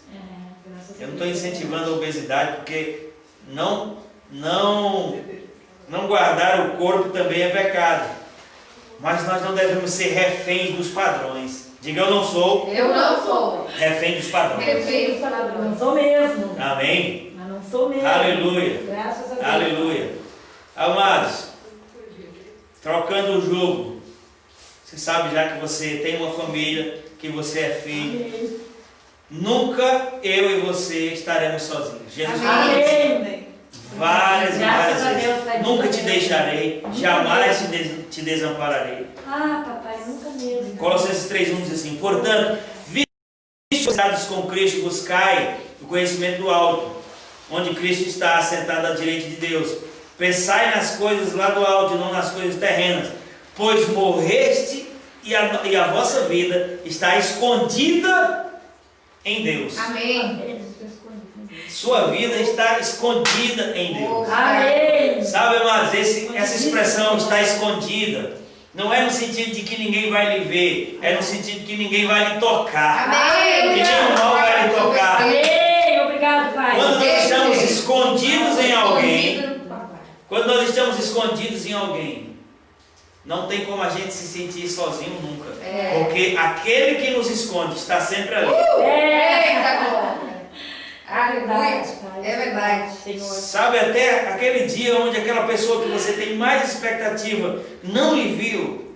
Graças a Eu não Deus. estou incentivando a obesidade, porque não guardar o corpo também é pecado. Mas nós não devemos ser reféns dos padrões. Diga: eu não sou Eu não sou. refém dos padrões. Refém. Não sou mesmo. Amém? Mas não sou mesmo. Aleluia. Graças a Deus. Aleluia. Amados, trocando o jugo, você sabe já que você tem uma família, que você é filho. Amém. Nunca eu e você estaremos sozinhos. Jesus Amém. disse Amém. várias e Graças várias a Deus, vezes: Pai. nunca te deixarei, jamais te desampararei. Ah, papai, nunca mesmo. Colossenses 3:1 diz assim: portanto, vistos com Cristo, buscai o conhecimento do alto, onde Cristo está assentado à direita de Deus. Pensai nas coisas lá do alto e não nas coisas terrenas, pois morreste e a vossa vida está escondida em Deus. Amém. Sua vida está escondida em Deus. Amém. Sabe, amados, essa expressão está escondida. Não é no sentido de que ninguém vai lhe ver, é no sentido de que ninguém vai lhe tocar. Amém. Que nenhum mal vai lhe tocar. Amém. Obrigado, Pai. Quando nós estamos escondidos em alguém, Escondido. quando nós estamos escondidos em alguém, não tem como a gente se sentir sozinho nunca. É. Porque aquele que nos esconde está sempre ali. Eita, glória. Aleluia. Verdade, Pai. É verdade. Senhor. Sabe, até aquele dia onde aquela pessoa que você tem mais expectativa não lhe viu,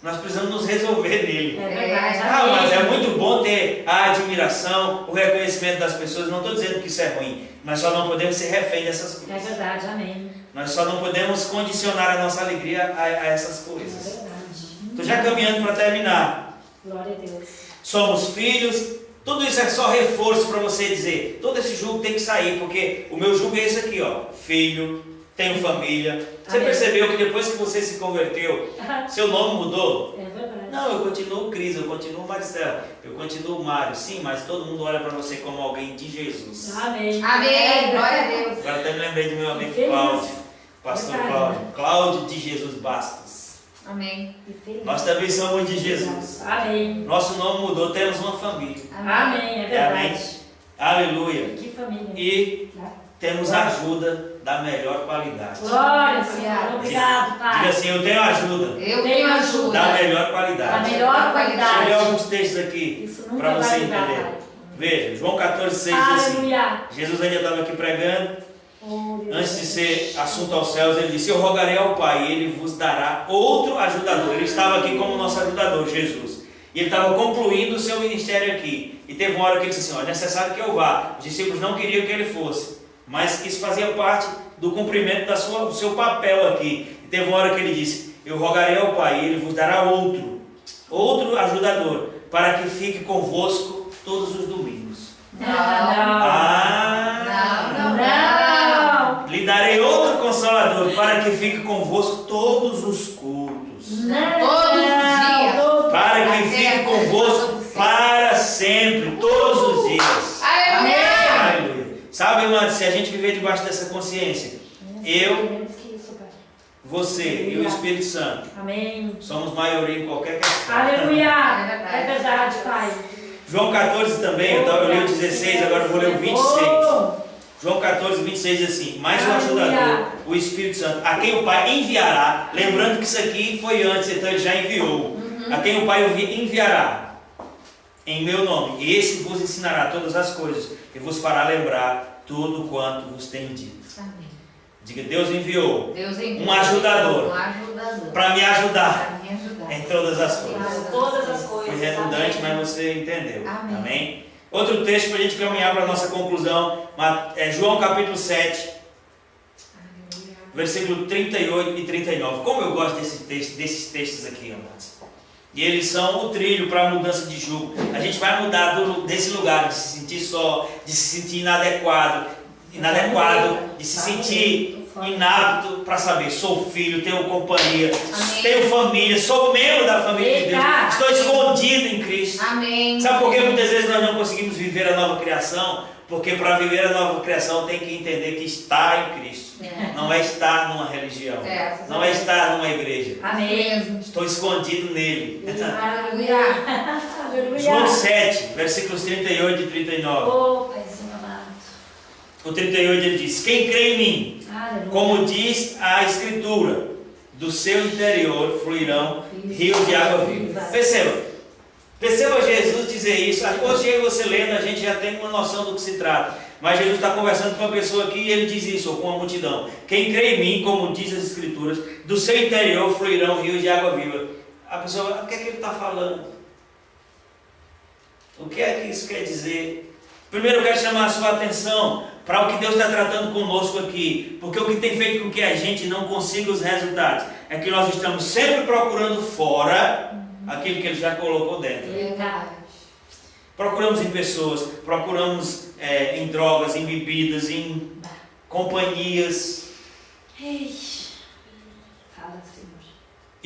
nós precisamos nos resolver nele. É verdade. Ah, mas é Amém. muito bom ter a admiração, o reconhecimento das pessoas. Não estou dizendo que isso é ruim, mas só não podemos ser refém dessas É coisas. verdade. Amém. Nós só não podemos condicionar a nossa alegria a essas É coisas. verdade. Estou já caminhando para terminar. Glória a Deus. Somos filhos. Tudo isso é só reforço para você dizer, todo esse jugo tem que sair, porque o meu jugo é esse aqui, ó. Filho, tenho família. Você Amém. percebeu que depois que você se converteu, seu nome mudou? É verdade. Não, eu continuo Cris, eu continuo Marcelo, eu continuo Mário, sim, mas todo mundo olha para você como alguém de Jesus. Amém. Amém. Glória a Deus. Agora até me lembrei do meu amigo Feliz. Cláudio, pastor Verdade. Cláudio, Cláudio de Jesus Bastos. Amém. E feliz. Nós também somos de Jesus. Amém. Nosso nome mudou, temos uma família. Amém. É Amém. verdade. Aleluia. Que família. E temos ajuda da melhor qualidade. Glória, Senhor. Obrigado, Diga Pai. assim, eu tenho ajuda Eu tenho da ajuda. melhor A qualidade. melhor Deixa eu ler qualidade. alguns textos aqui Isso nunca para você vai mudar, entender. Pai. Veja, João 14,6 diz assim. Aleluia. Jesus ainda estava aqui pregando. Oh, Deus. Antes de ser assunto aos céus, ele disse: eu rogarei ao Pai, e ele vos dará outro ajudador. Ele estava aqui como nosso ajudador, Jesus. E ele estava concluindo o seu ministério aqui. E teve uma hora que ele disse assim: ó, é necessário que eu vá. Os discípulos não queriam que ele fosse, mas isso fazia parte do cumprimento do seu papel aqui. E teve uma hora que ele disse: eu rogarei ao Pai, e ele vos dará outro ajudador, para que fique convosco todos os domingos. Não. Não. Lhe darei outro consolador, para que fique convosco todos os cultos. Não. Todos os dias. Todos. Para que fique convosco para sempre, todos os dias. Aleluia. Aleluia. Sabe, irmã, se a gente viver debaixo dessa consciência, eu, Menos que isso, Pai. você e o Espírito Santo Amém. somos maioria em qualquer questão. Aleluia. É É verdade, Pai. João 14 também, eu li o 16, agora eu vou ler o 26. Oh. João 14, 26 diz assim: mais o Aleluia. ajudador, o Espírito Santo, a quem o Pai enviará. Lembrando que isso aqui foi antes, então ele já enviou. A quem o Pai enviará em meu nome. E esse vos ensinará todas as coisas e vos fará lembrar tudo quanto vos tenho dito. Amém. Diga: Deus enviou Deus enviou um ajudador um ajudador para me ajudar para me ajudar em todas as coisas. Todas as coisas. Foi redundante, Amém. mas você entendeu. Amém. Amém? Outro texto para a gente caminhar para a nossa conclusão é João capítulo 7, versículo 38 e 39. Como eu gosto desses textos aqui, amados. E eles são o trilho para a mudança de jugo. A gente vai mudar desse lugar de se sentir só, de se sentir inadequado, de se sentir inapto para saber, sou filho, tenho companhia, Amém. tenho família, sou membro da família de Deus, Eita. estou escondido em Cristo. Amém. Sabe por que muitas vezes nós não conseguimos viver a nova criação? Porque para viver a nova criação tem que entender que está em Cristo. É. Não é estar numa religião. É. Não é estar numa igreja. Amém. Estou escondido nele. Aleluia. Aleluia. João 7, versículos 38 e 39. Oh, Paizinho amado. O 38 ele diz: quem crê em mim, Aleluia. como diz a Escritura, do seu interior fluirão rios de água viva. Perceba Jesus dizer isso. Hoje eu e você lendo, a gente já tem uma noção do que se trata. Mas Jesus está conversando com uma pessoa aqui e ele diz isso, ou com uma multidão. Quem crê em mim, como diz as Escrituras, do seu interior fluirão rios de água viva. A pessoa, o que é que ele está falando? O que é que isso quer dizer? Primeiro eu quero chamar a sua atenção para o que Deus está tratando conosco aqui. Porque o que tem feito com que a gente não consiga os resultados é que nós estamos sempre procurando fora aquilo que Ele já colocou dentro. Verdade. Procuramos em pessoas, procuramos em drogas, em bebidas, em companhias. Ei. Fala, Senhor.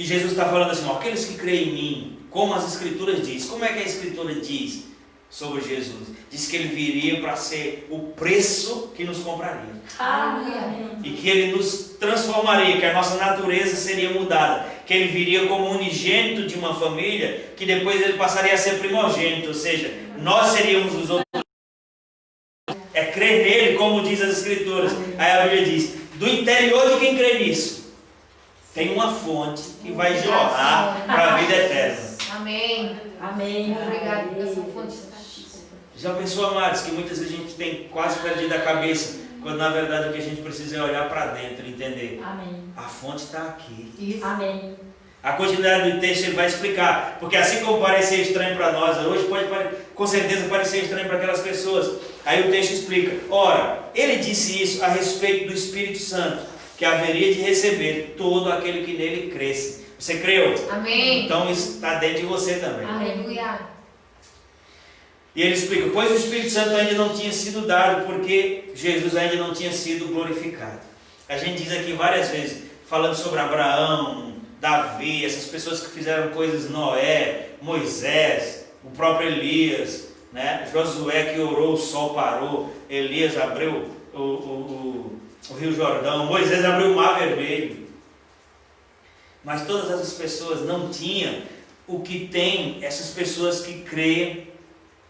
E Jesus está falando assim, ó, aqueles que creem em mim, como as Escrituras diz. Como é que a Escritura diz sobre Jesus? Diz que ele viria para ser o preço que nos compraria. Aleluia. E que ele nos transformaria, que a nossa natureza seria mudada. Que ele viria como unigênito de uma família, que depois ele passaria a ser primogênito. Ou seja, nós seríamos os outros. É crer nele, como diz as Escrituras. Aí a Bíblia diz, do interior de quem crê nisso, tem uma fonte que vai jorrar para a vida eterna. Amém. Amém. Obrigado por essa fonte estar aqui. Já pensou, amados, que muitas vezes a gente tem quase perdido a cabeça, quando na verdade o que a gente precisa é olhar para dentro e entender. Amém. A fonte está aqui. Isso. Amém. A continuidade do texto ele vai explicar, porque assim como parecer estranho para nós hoje, pode com certeza parecer estranho para aquelas pessoas. Aí o texto explica, ora, ele disse isso a respeito do Espírito Santo, que haveria de receber todo aquele que nele cresce. Você creu? Amém. Então isso está dentro de você também. Aleluia. E ele explica, pois o Espírito Santo ainda não tinha sido dado, porque Jesus ainda não tinha sido glorificado. A gente diz aqui várias vezes, falando sobre Abraão, Davi, essas pessoas que fizeram coisas, Noé, Moisés, o próprio Elias, né? Josué que orou, o sol parou, Elias abriu o Rio Jordão, Moisés abriu o Mar Vermelho. Mas todas essas pessoas não tinham o que tem essas pessoas que creem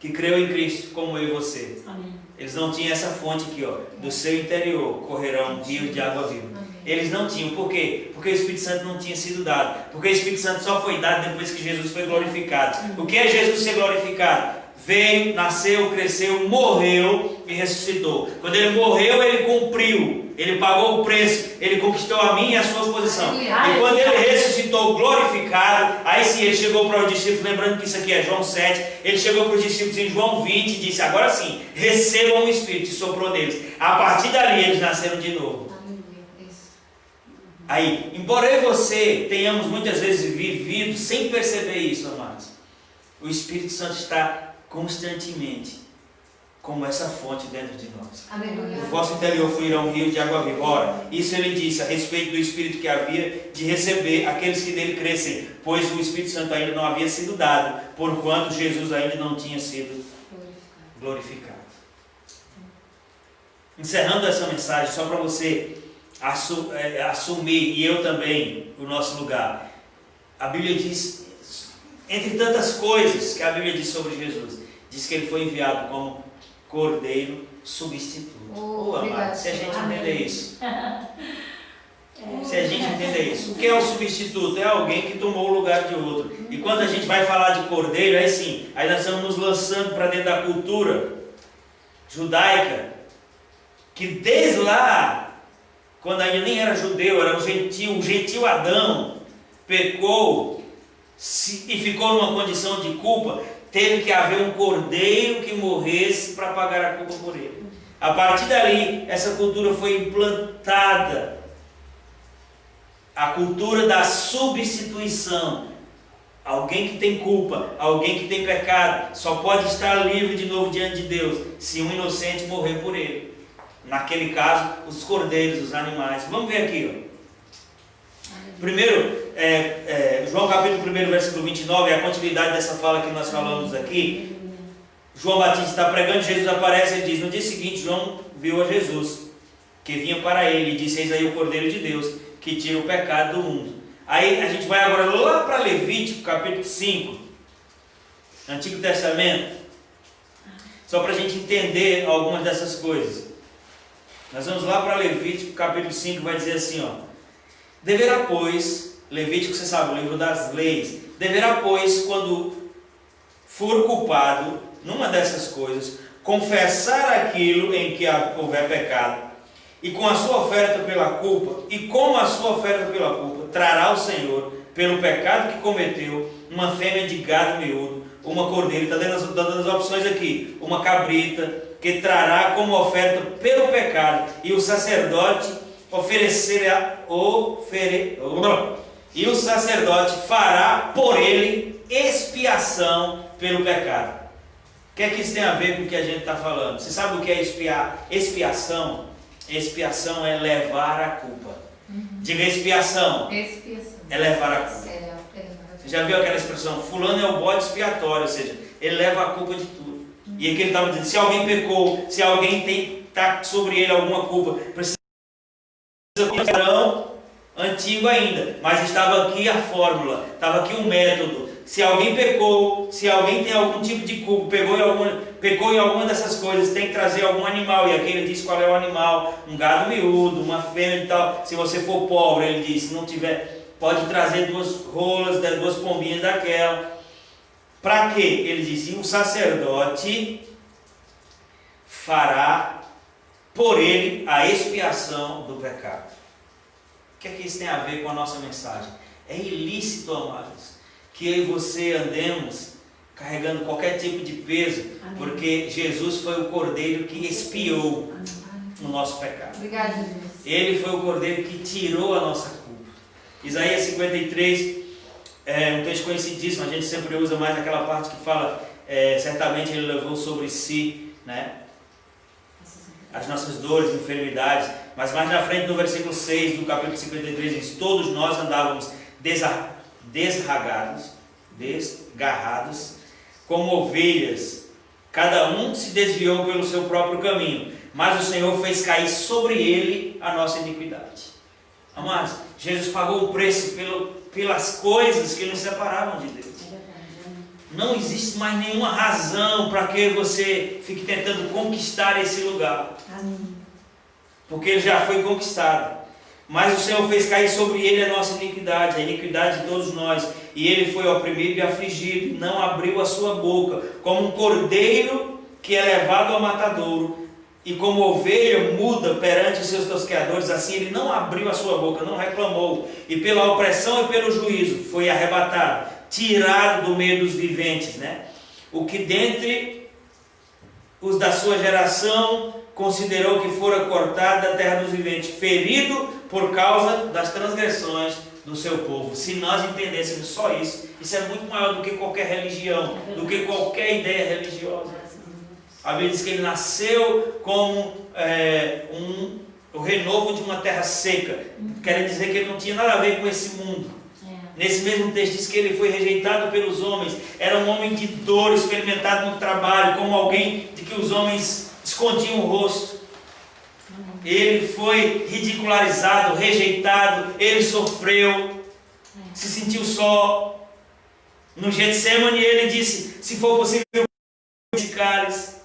em Cristo, como eu e você. Amém. Eles não tinham essa fonte aqui, ó, do seu interior correrão rios de água viva. Eles não tinham, por quê? Porque o Espírito Santo não tinha sido dado. Porque o Espírito Santo só foi dado depois que Jesus foi glorificado. O que é Jesus ser glorificado? Veio, nasceu, cresceu, morreu e ressuscitou. Quando ele morreu, ele cumpriu, ele pagou o preço, ele conquistou a minha e a sua posição. E quando ele ressuscitou glorificado, aí sim ele chegou para os discípulos, lembrando que isso aqui é João 7, ele chegou para os discípulos em João 20 e disse, agora sim, recebam o Espírito, e soprou neles. A partir dali eles nasceram de novo. Aí, embora eu e você tenhamos muitas vezes vivido sem perceber isso, amados, o Espírito Santo está constantemente como essa fonte dentro de nós. Aleluia. O vosso interior fluirá um rio de água viva. Ora, isso ele disse a respeito do Espírito que havia de receber aqueles que nele crescem, pois o Espírito Santo ainda não havia sido dado, porquanto Jesus ainda não tinha sido glorificado. Encerrando essa mensagem, só para você assumir, e eu também, o nosso lugar. A Bíblia diz, entre tantas coisas que a Bíblia diz sobre Jesus, diz que ele foi enviado como Cordeiro substituto. Amado, se a gente entender isso. Se a gente entender isso. O que é o substituto? É alguém que tomou o lugar de outro. E quando a gente vai falar de Cordeiro, aí sim, aí nós estamos nos lançando para dentro da cultura judaica, que desde lá, quando ainda nem era judeu, era um gentil Adão, pecou e ficou numa condição de culpa, teve que haver um cordeiro que morresse para pagar a culpa por ele. A partir dali, essa cultura foi implantada. A cultura da substituição. Alguém que tem culpa, alguém que tem pecado, só pode estar livre de novo diante de Deus se um inocente morrer por ele. Naquele caso, os cordeiros, os animais. Vamos ver aqui, ó. Primeiro, João capítulo 1, versículo 29, é a continuidade dessa fala que nós falamos aqui. João Batista está pregando, Jesus aparece e diz, no dia seguinte, João viu a Jesus, que vinha para ele, e disse, eis aí o Cordeiro de Deus, que tira o pecado do mundo. Aí a gente vai agora lá para Levítico, capítulo 5, Antigo Testamento, só para a gente entender algumas dessas coisas. Nós vamos lá para Levítico, capítulo 5, vai dizer assim, ó. Deverá, pois, Levítico, você sabe, o livro das leis, deverá, pois, quando for culpado numa dessas coisas, confessar aquilo em que houver pecado, e com a sua oferta pela culpa, e com a sua oferta pela culpa, trará ao Senhor, pelo pecado que cometeu, uma fêmea de gado miúdo, uma cordeira, está dando as opções aqui, uma cabrita, que trará como oferta pelo pecado, e o sacerdote e o sacerdote fará por ele expiação pelo pecado. O que é que isso tem a ver com o que a gente está falando? Você sabe o que é expiação? Expiação é levar a culpa. Diga expiação. Expiação. É levar a culpa. Já viu aquela expressão? Fulano é o bode expiatório, ou seja, ele leva a culpa de tudo. E aqui ele estava dizendo, se alguém pecou, se alguém está sobre ele alguma culpa, precisa de um padrão antigo ainda, mas estava aqui a fórmula, estava aqui o método. Se alguém pecou, se alguém tem algum tipo de culpa, pecou em alguma dessas coisas, tem que trazer algum animal. E aqui ele diz qual é o animal: um gado miúdo, uma fêmea e tal. Se você for pobre, ele diz, se não tiver, pode trazer 2 rolas, 2 pombinhas daquela. Para quê? Ele diz, e o sacerdote fará por ele a expiação do pecado. O que é que isso tem a ver com a nossa mensagem? É ilícito, amados, que eu e você andemos carregando qualquer tipo de peso, amém, porque Jesus foi o cordeiro que expiou, amém, o nosso pecado. Obrigado, Jesus. Ele foi o cordeiro que tirou a nossa culpa. Isaías 53 é um texto conhecidíssimo, a gente sempre usa mais aquela parte que fala, certamente ele levou sobre si, né, as nossas dores, enfermidades, mas mais na frente no versículo 6 do capítulo 53 diz, todos nós andávamos desgarrados, como ovelhas, cada um se desviou pelo seu próprio caminho, mas o Senhor fez cair sobre ele a nossa iniquidade. Amados, Jesus pagou o preço pelas coisas que nos separavam de Deus. Não existe mais nenhuma razão para que você fique tentando conquistar esse lugar. Amém. Porque ele já foi conquistado. Mas o Senhor fez cair sobre ele a nossa iniquidade, a iniquidade de todos nós. E ele foi oprimido e afligido, não abriu a sua boca, como um cordeiro que é levado ao matadouro. E como ovelha muda perante os seus tosqueadores, assim ele não abriu a sua boca, não reclamou. E pela opressão e pelo juízo foi arrebatado, tirado do meio dos viventes, né? O que dentre os da sua geração considerou que fora cortado da terra dos viventes, ferido por causa das transgressões do seu povo. Se nós entendêssemos só isso, isso é muito maior do que qualquer religião, do que qualquer ideia religiosa. A Bíblia diz que ele nasceu como o renovo de uma terra seca. Quer dizer que ele não tinha nada a ver com esse mundo. Nesse mesmo texto diz que ele foi rejeitado pelos homens, era um homem de dor, experimentado no trabalho, como alguém de que os homens escondiam o rosto. Ele foi ridicularizado, rejeitado, ele sofreu, se sentiu só. No Getsemane ele disse, se for possível, esse cálice.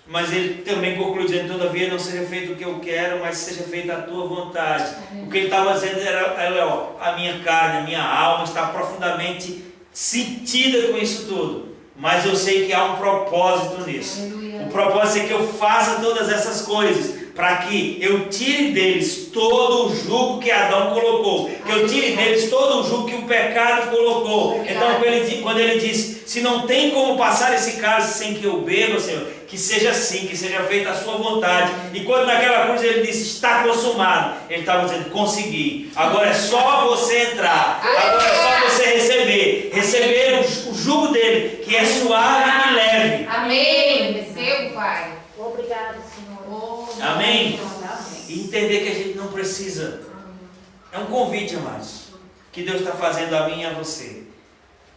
Mas ele também conclui dizendo, todavia não seja feito o que eu quero, mas seja feita a tua vontade. O que ele estava dizendo era, a minha carne, a minha alma está profundamente sentida com isso tudo. Mas eu sei que há um propósito nisso. O propósito é que eu faça todas essas coisas, para que eu tire deles todo o jugo que Adão colocou, que eu tire deles todo o jugo que o pecado colocou. Então quando ele diz, se não tem como passar esse cálice sem que eu beba, Senhor, que seja assim, que seja feita a sua vontade. E quando naquela cruz ele disse, está consumado, ele estava dizendo, consegui, agora é só você entrar, agora é só você receber o jugo dele, que é suave e leve. Amém. Recebo, Pai. Obrigado, Senhor. Amém? E entender que a gente não precisa. É um convite, amados, que Deus está fazendo a mim e a você.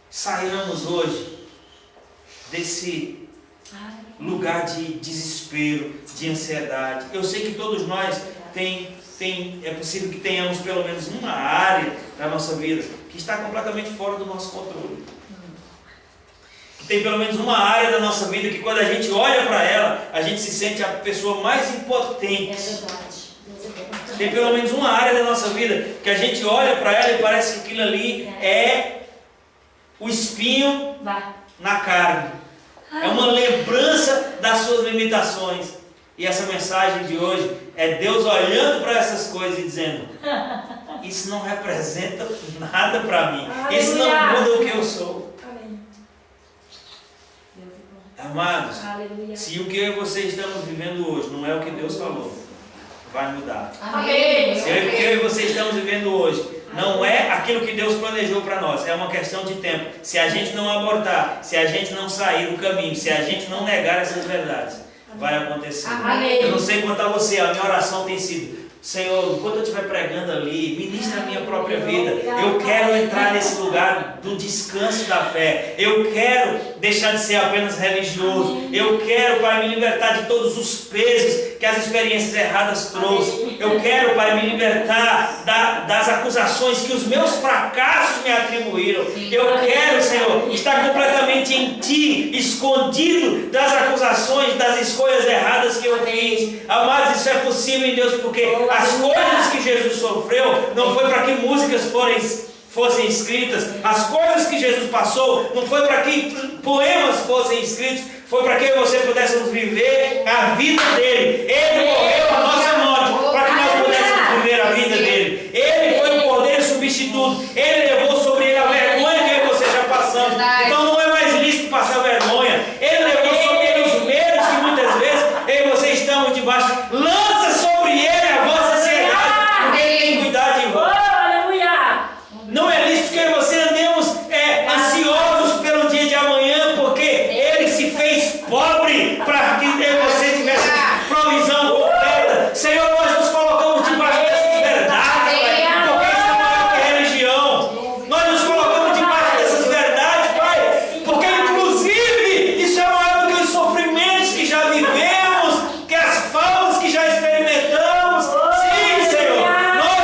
Saiamos hoje desse lugar de desespero, de ansiedade. Eu sei que todos nós é possível que tenhamos pelo menos uma área da nossa vida que está completamente fora do nosso controle. Tem pelo menos uma área da nossa vida que quando a gente olha para ela, a gente se sente a pessoa mais impotente. É verdade. Tem pelo menos uma área da nossa vida que a gente olha para ela e parece que aquilo ali é o espinho na carne. É uma lembrança das suas limitações. E essa mensagem de hoje é Deus olhando para essas coisas e dizendo, isso não representa nada para mim. Isso não muda o que eu sou. Amados, Aleluia. se o que eu e você estamos vivendo hoje não é o que Deus falou, vai mudar. Amém. Se o que eu e você estamos vivendo hoje não é aquilo que Deus planejou para nós, é uma questão de tempo. Se a gente não abortar, se a gente não sair do caminho, se a gente não negar essas verdades, vai acontecer. Amém. Eu não sei quanto a você, a minha oração tem sido, Senhor, enquanto eu estiver pregando ali, ministra a minha própria vida. Eu quero entrar nesse lugar do descanso da fé. Eu quero deixar de ser apenas religioso. Eu quero, Pai, me libertar de todos os pesos que as experiências erradas trouxeram. Eu quero, Pai, me libertar das acusações que os meus fracassos me atribuíram. Eu quero, Senhor, estar completamente em Ti, escondido das acusações, das escolhas erradas que eu fiz. Amados, isso é possível em Deus, porque as coisas que Jesus sofreu não foi para que músicas fossem escritas. As coisas que Jesus passou não foi para que poemas fossem escritos. Foi para que você pudéssemos viver a vida dele. Ele morreu a nossa morte para que nós pudéssemos viver a vida dele. Ele foi o cordeiro substituto. Ele levou sobre ele a vergonha que eu e você já passamos. Então não é mais lícito passar vergonha. Ele levou sobre ele os medos que muitas vezes eu e você estamos debaixo. Lança sobre ele a vossa ansiedade, porque ele tem cuidado de vós. Não é lícito que eu e você andemos ansiosos pelo dia de amanhã, porque ele se fez pobre para que eu e você tivesse provisão completa. Senhor, nós nos colocamos debaixo dessas verdades, Pai, porque isso é maior que religião. Nós nos colocamos debaixo dessas verdades, Pai, porque inclusive isso é maior do que os sofrimentos que já vivemos, que as faltas que já experimentamos. Sim, Senhor, nós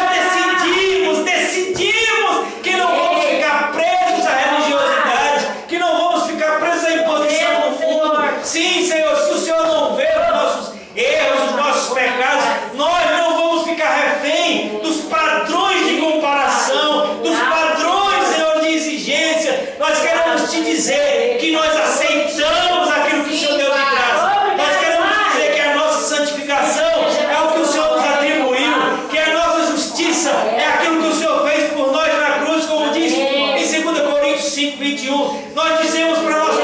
decidimos que não vamos ficar presos à religiosidade, que não vamos ficar presos à imposição do mundo. Sim, Senhor, se o Senhor não vê os nossos erros, os nossos pecados, nós não vamos ficar refém dos padrões de comparação, dos padrões, Senhor, de exigência. Nós queremos te dizer que nós aceitamos aquilo que o Senhor deu de graça. Nós queremos te dizer que a nossa santificação é o que o Senhor nos atribuiu, que a nossa justiça é aquilo que o Senhor fez por nós na cruz, como diz em 2 Coríntios 5:21. Nós dizemos para nós